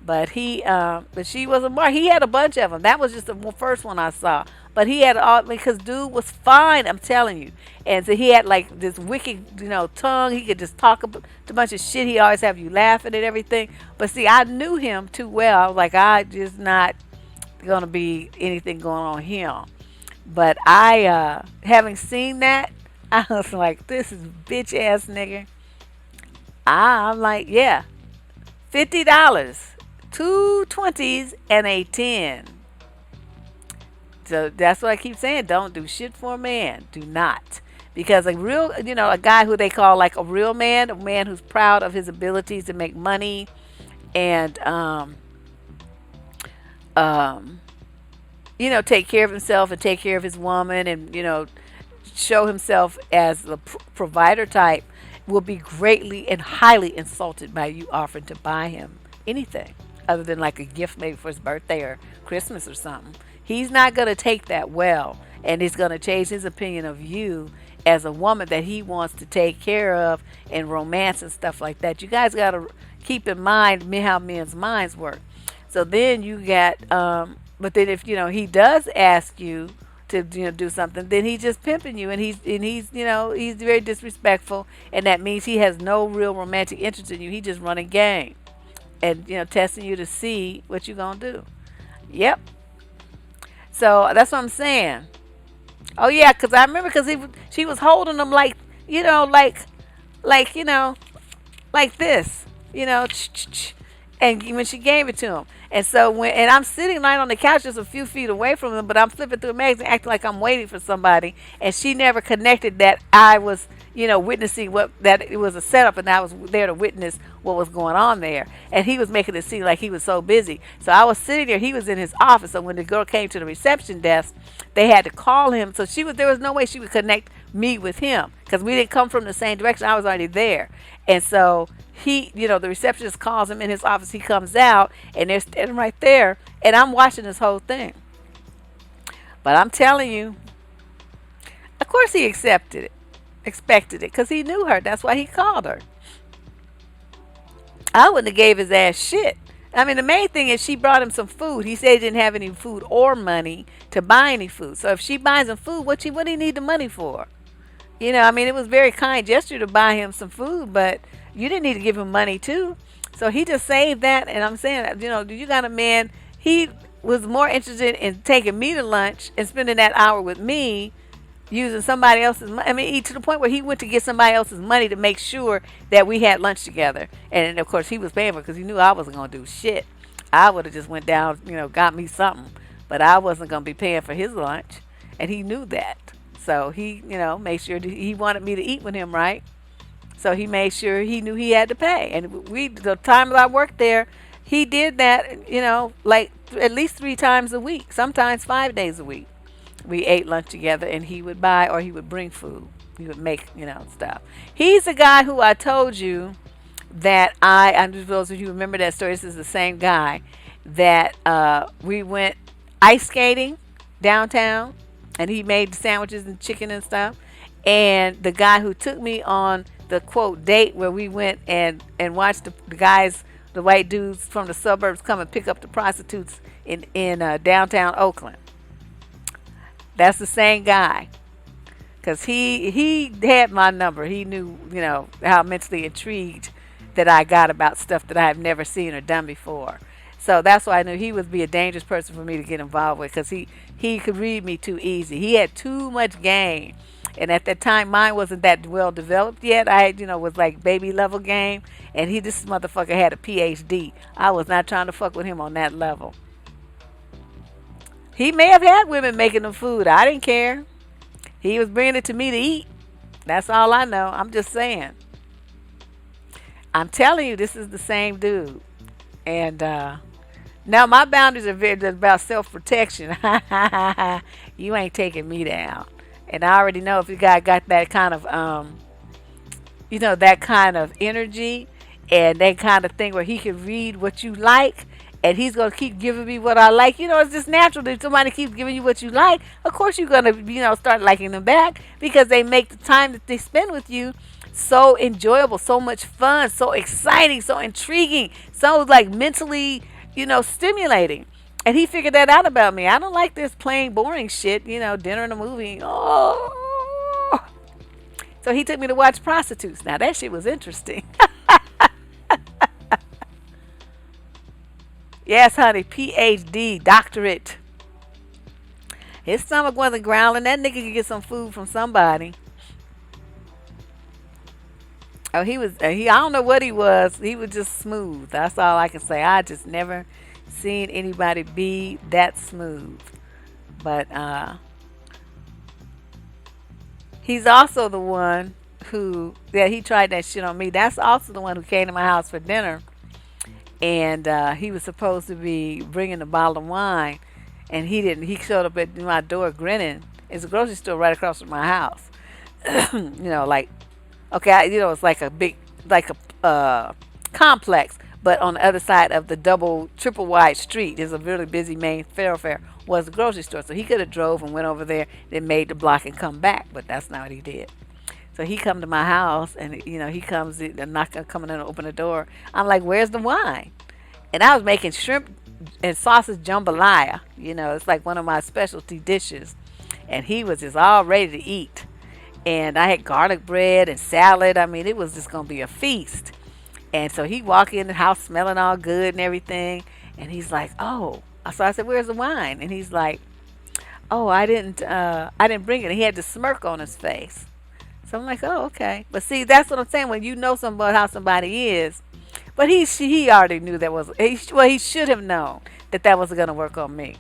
But but she was he had a bunch of them. That was just the first one I saw. But he had all, because dude was fine, I'm telling you. And so he had like this wicked, tongue. He could just talk a bunch of shit. He always have you laughing and everything. But see, I knew him too well. I was like, going to be anything going on here. But I, having seen that, I was like, this is bitch ass nigga. I'm like, yeah, $50, two 20s and a 10. So that's what I keep saying. Don't do shit for a man. Do not. Because a real, a guy who they call like a real man, a man who's proud of his abilities to make money and, um, take care of himself and take care of his woman and, show himself as the provider type will be greatly and highly insulted by you offering to buy him anything other than like a gift maybe for his birthday or Christmas or something. He's not going to take that well, and he's going to change his opinion of you as a woman that he wants to take care of and romance and stuff like that. You guys got to keep in mind how men's minds work. So then you got, but then if he does ask you to do something, then he's just pimping you, and he's very disrespectful, and that means he has no real romantic interest in you. He just running game, and testing you to see what you gonna do. Yep. So that's what I'm saying. Oh yeah, because I remember she was holding him like like like this, and when she gave it to him. And so and I'm sitting right on the couch just a few feet away from him, but I'm flipping through a magazine acting like I'm waiting for somebody, and she never connected that I was, witnessing that it was a setup and I was there to witness what was going on there. And he was making it seem like he was so busy. So I was sitting there, he was in his office, so when the girl came to the reception desk, they had to call him. So there was no way she would connect me with him because we didn't come from the same direction. I was already there. And so he, the receptionist calls him in his office. He comes out, and they're standing right there, and I'm watching this whole thing. But I'm telling you, of course he expected it, because he knew her. That's why he called her. I wouldn't have gave his ass shit. I mean, the main thing is she brought him some food. He said he didn't have any food or money to buy any food. So if she buys him food, what do he need the money for? It was very kind gesture to buy him some food, but you didn't need to give him money too. So he just saved that. And I'm saying, you got a man, he was more interested in taking me to lunch and spending that hour with me using somebody else's money. To the point where he went to get somebody else's money to make sure that we had lunch together. And of course he was paying for it because he knew I wasn't going to do shit. I would have just went down, got me something, but I wasn't going to be paying for his lunch. And he knew that. So he, made sure he wanted me to eat with him, right? So he made sure he knew he had to pay. And the time that I worked there, he did that, like at least 3 times a week, sometimes 5 days a week. We ate lunch together, and he would buy or he would bring food. He would make, stuff. He's the guy who I told you that I'm just those of you who remember that story. This is the same guy that we went ice skating downtown, and he made sandwiches and chicken and stuff. And the guy who took me on the quote date where we went and watched the guys, the white dudes from the suburbs come and pick up the prostitutes in downtown Oakland. That's the same guy. Because he had my number. He knew, how mentally intrigued that I got about stuff that I have never seen or done before. So that's why I knew he would be a dangerous person for me to get involved with, because he could read me too easy. He had too much game. And at that time, mine wasn't that well developed yet. I, was like baby level game. And this motherfucker had a PhD. I was not trying to fuck with him on that level. He may have had women making him food. I didn't care. He was bringing it to me to eat. That's all I know. I'm just saying. I'm telling you, this is the same dude. And now my boundaries are very about self-protection. You ain't taking me down. And I already know if you got that kind of, that kind of energy and that kind of thing where he can read what you like, and he's going to keep giving me what I like. It's just natural that if somebody keeps giving you what you like, of course you're going to, start liking them back, because they make the time that they spend with you so enjoyable, so much fun, so exciting, so intriguing, so like mentally, stimulating. And he figured that out about me. I don't like this plain boring shit, dinner and a movie. Oh. So he took me to watch prostitutes. Now that shit was interesting. Yes, honey, PhD, doctorate. His stomach wasn't growling. That nigga could get some food from somebody. Oh, he was. He. I don't know what he was. He was just smooth. That's all I can say. I just never seen anybody be that smooth. But he's also the one who. Yeah, he tried that shit on me. That's also the one who came to my house for dinner, and he was supposed to be bringing a bottle of wine, and he didn't. He showed up at my door grinning. It's a grocery store right across from my house. Like okay, it's like a big, like a complex, but on the other side of the double, triple wide street is a really busy main thoroughfare. Was the grocery store, so he could have drove and went over there, then made the block and come back, but that's not what he did. So he come to my house, and he comes in, and not coming in and open the door. I'm like, "Where's the wine?" And I was making shrimp and sausage jambalaya. It's like one of my specialty dishes, and he was just all ready to eat. And I had garlic bread and salad. I mean, it was just gonna be a feast. And so he walked in the house smelling all good and everything. And he's like, "Oh." So I said, "Where's the wine?" And he's like, "Oh, I didn't bring it." And he had the smirk on his face. So I'm like, "Oh, okay." But see, that's what I'm saying. When you know somebody how somebody is, but he already knew that was he should have known that that wasn't gonna work on me.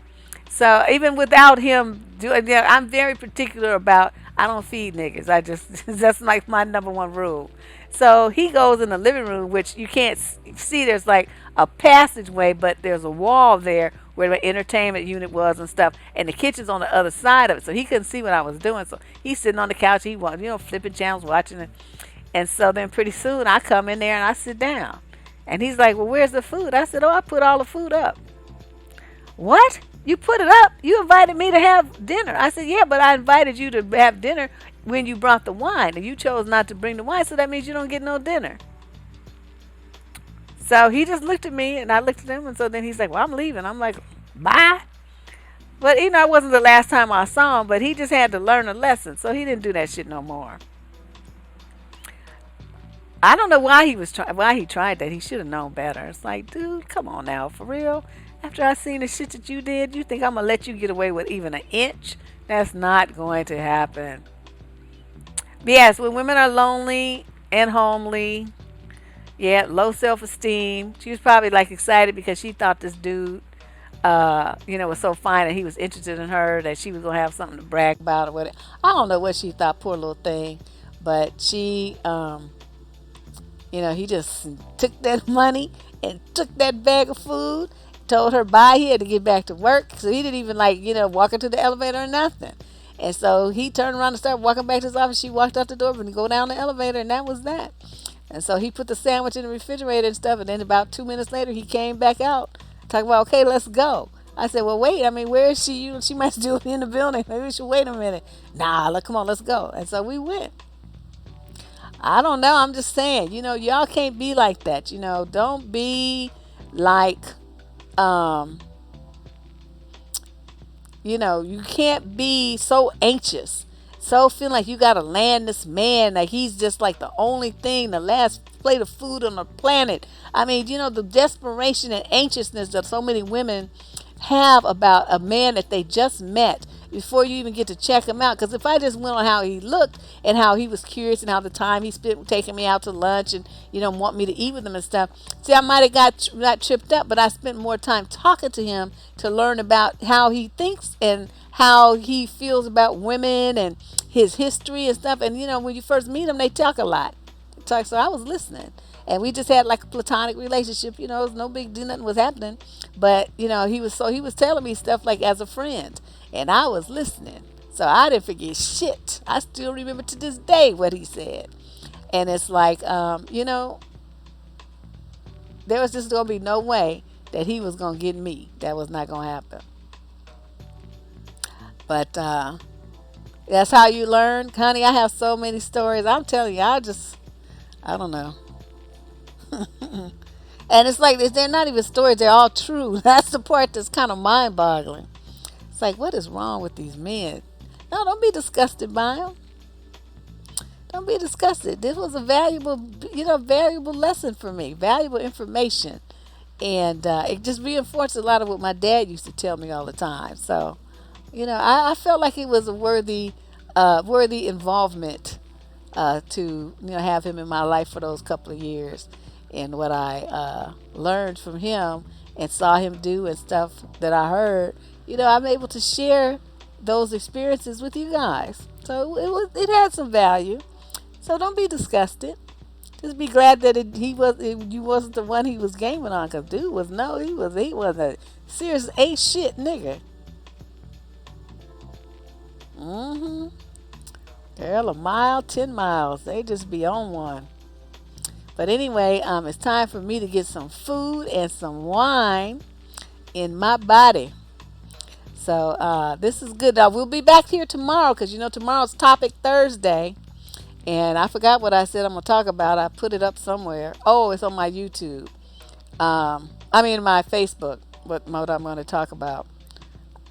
So even without him doing, I'm very particular about. I don't feed niggas. I just that's like my number one rule. So he goes in the living room, which you can't see. There's like a passageway, but there's a wall there where the entertainment unit was and stuff, and the kitchen's on the other side of it. So he couldn't see what I was doing. So he's sitting on the couch. He was, flipping channels, watching it. And so then pretty soon I come in there and I sit down, and he's like, "Well, where's the food?" I said, "Oh, I put all the food up." "What? You put it up? You invited me to have dinner." I said, "Yeah, but I invited you to have dinner when you brought the wine, and you chose not to bring the wine, so that means you don't get no dinner." So he just looked at me, and I looked at him, and so then he's like, "Well, I'm leaving." I'm like, "Bye." But it wasn't the last time I saw him, but he just had to learn a lesson, so he didn't do that shit no more. I don't know why why he tried that. He should have known better. It's like, dude, come on now, for real. After I seen the shit that you did, you think I'm gonna let you get away with even an inch? That's not going to happen. Yes, when women are lonely and homely, yeah, low self-esteem. She was probably like excited because she thought this dude, was so fine and he was interested in her that she was gonna have something to brag about or whatever. I don't know what she thought, poor little thing, but he just took that money and took that bag of food, told her bye. He had to get back to work, so he didn't even walk into the elevator or nothing. And so he turned around and started walking back to his office. She walked out the door and go down the elevator, and that was that. And so he put the sandwich in the refrigerator and stuff. And then about 2 minutes later, he came back out talking about, "Okay, let's go." I said, "Well, wait. I mean, where is she? She might still be in the building. Maybe we should wait a minute." "Nah, look, come on, let's go." And so we went. I don't know. I'm just saying, y'all can't be like that. Don't be like, um, you can't be so anxious, so feeling like you gotta land this man, like he's just like the only thing, the last plate of food on the planet. I mean, the desperation and anxiousness that so many women have about a man that they just met before you even get to check him out. Because if I just went on how he looked and how he was curious and how the time he spent taking me out to lunch and want me to eat with him and stuff, see, I might have got tripped up, but I spent more time talking to him to learn about how he thinks and how he feels about women and his history and stuff. And when you first meet him, they talk a lot. So I was listening, and we just had like a platonic relationship. It was no big deal, nothing was happening, but he was telling me stuff like as a friend, and I was listening. So I didn't forget shit. I still remember to this day what he said, and it's like, there was just gonna be no way that he was gonna get me. That was not gonna happen. But that's how you learn, honey. I have so many stories. I'm telling you, I don't know. And it's like they're not even stories, they're all true. That's the part that's kind of mind boggling. It's like, what is wrong with these men? No, don't be disgusted by them. Don't be disgusted. This was a valuable lesson for me, valuable information. And it just reinforced a lot of what my dad used to tell me all the time. So, I felt like it was a worthy involvement to have him in my life for those couple of years, and what I learned from him and saw him do and stuff that I heard. I'm able to share those experiences with you guys. So it had some value. So don't be disgusted. Just be glad that you wasn't the one he was gaming on. Cause dude was no, he was a serious ain't shit nigga. Mm-hmm. Girl, a mile, 10 miles, they just be on one. But anyway, it's time for me to get some food and some wine in my body. So this is good. We'll be back here tomorrow because tomorrow's Topic Thursday. And I forgot what I said I'm gonna talk about. I put it up somewhere. Oh, it's on my YouTube. I mean my Facebook. What I'm gonna talk about,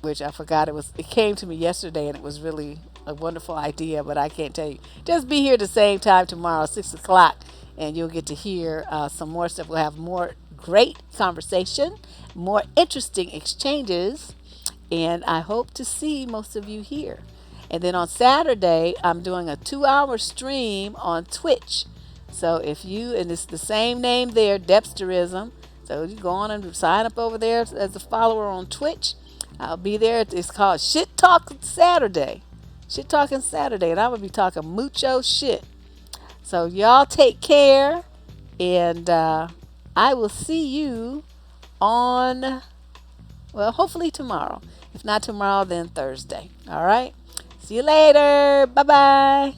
which I forgot. It came to me yesterday, and it was really a wonderful idea, but I can't tell you. Just be here the same time tomorrow, 6 o'clock, and you'll get to hear some more stuff. We'll have more great conversation, more interesting exchanges, and I hope to see most of you here. And then on Saturday, I'm doing a 2-hour stream on Twitch. So and it's the same name there, Debsterism. So you go on and sign up over there as a follower on Twitch. I'll be there. It's called Shit Talk Saturday. Shit Talking Saturday. And I'm going to be talking mucho shit. So y'all take care. And I will see you on, well, hopefully tomorrow. If not tomorrow, then Thursday. All right? See you later. Bye-bye.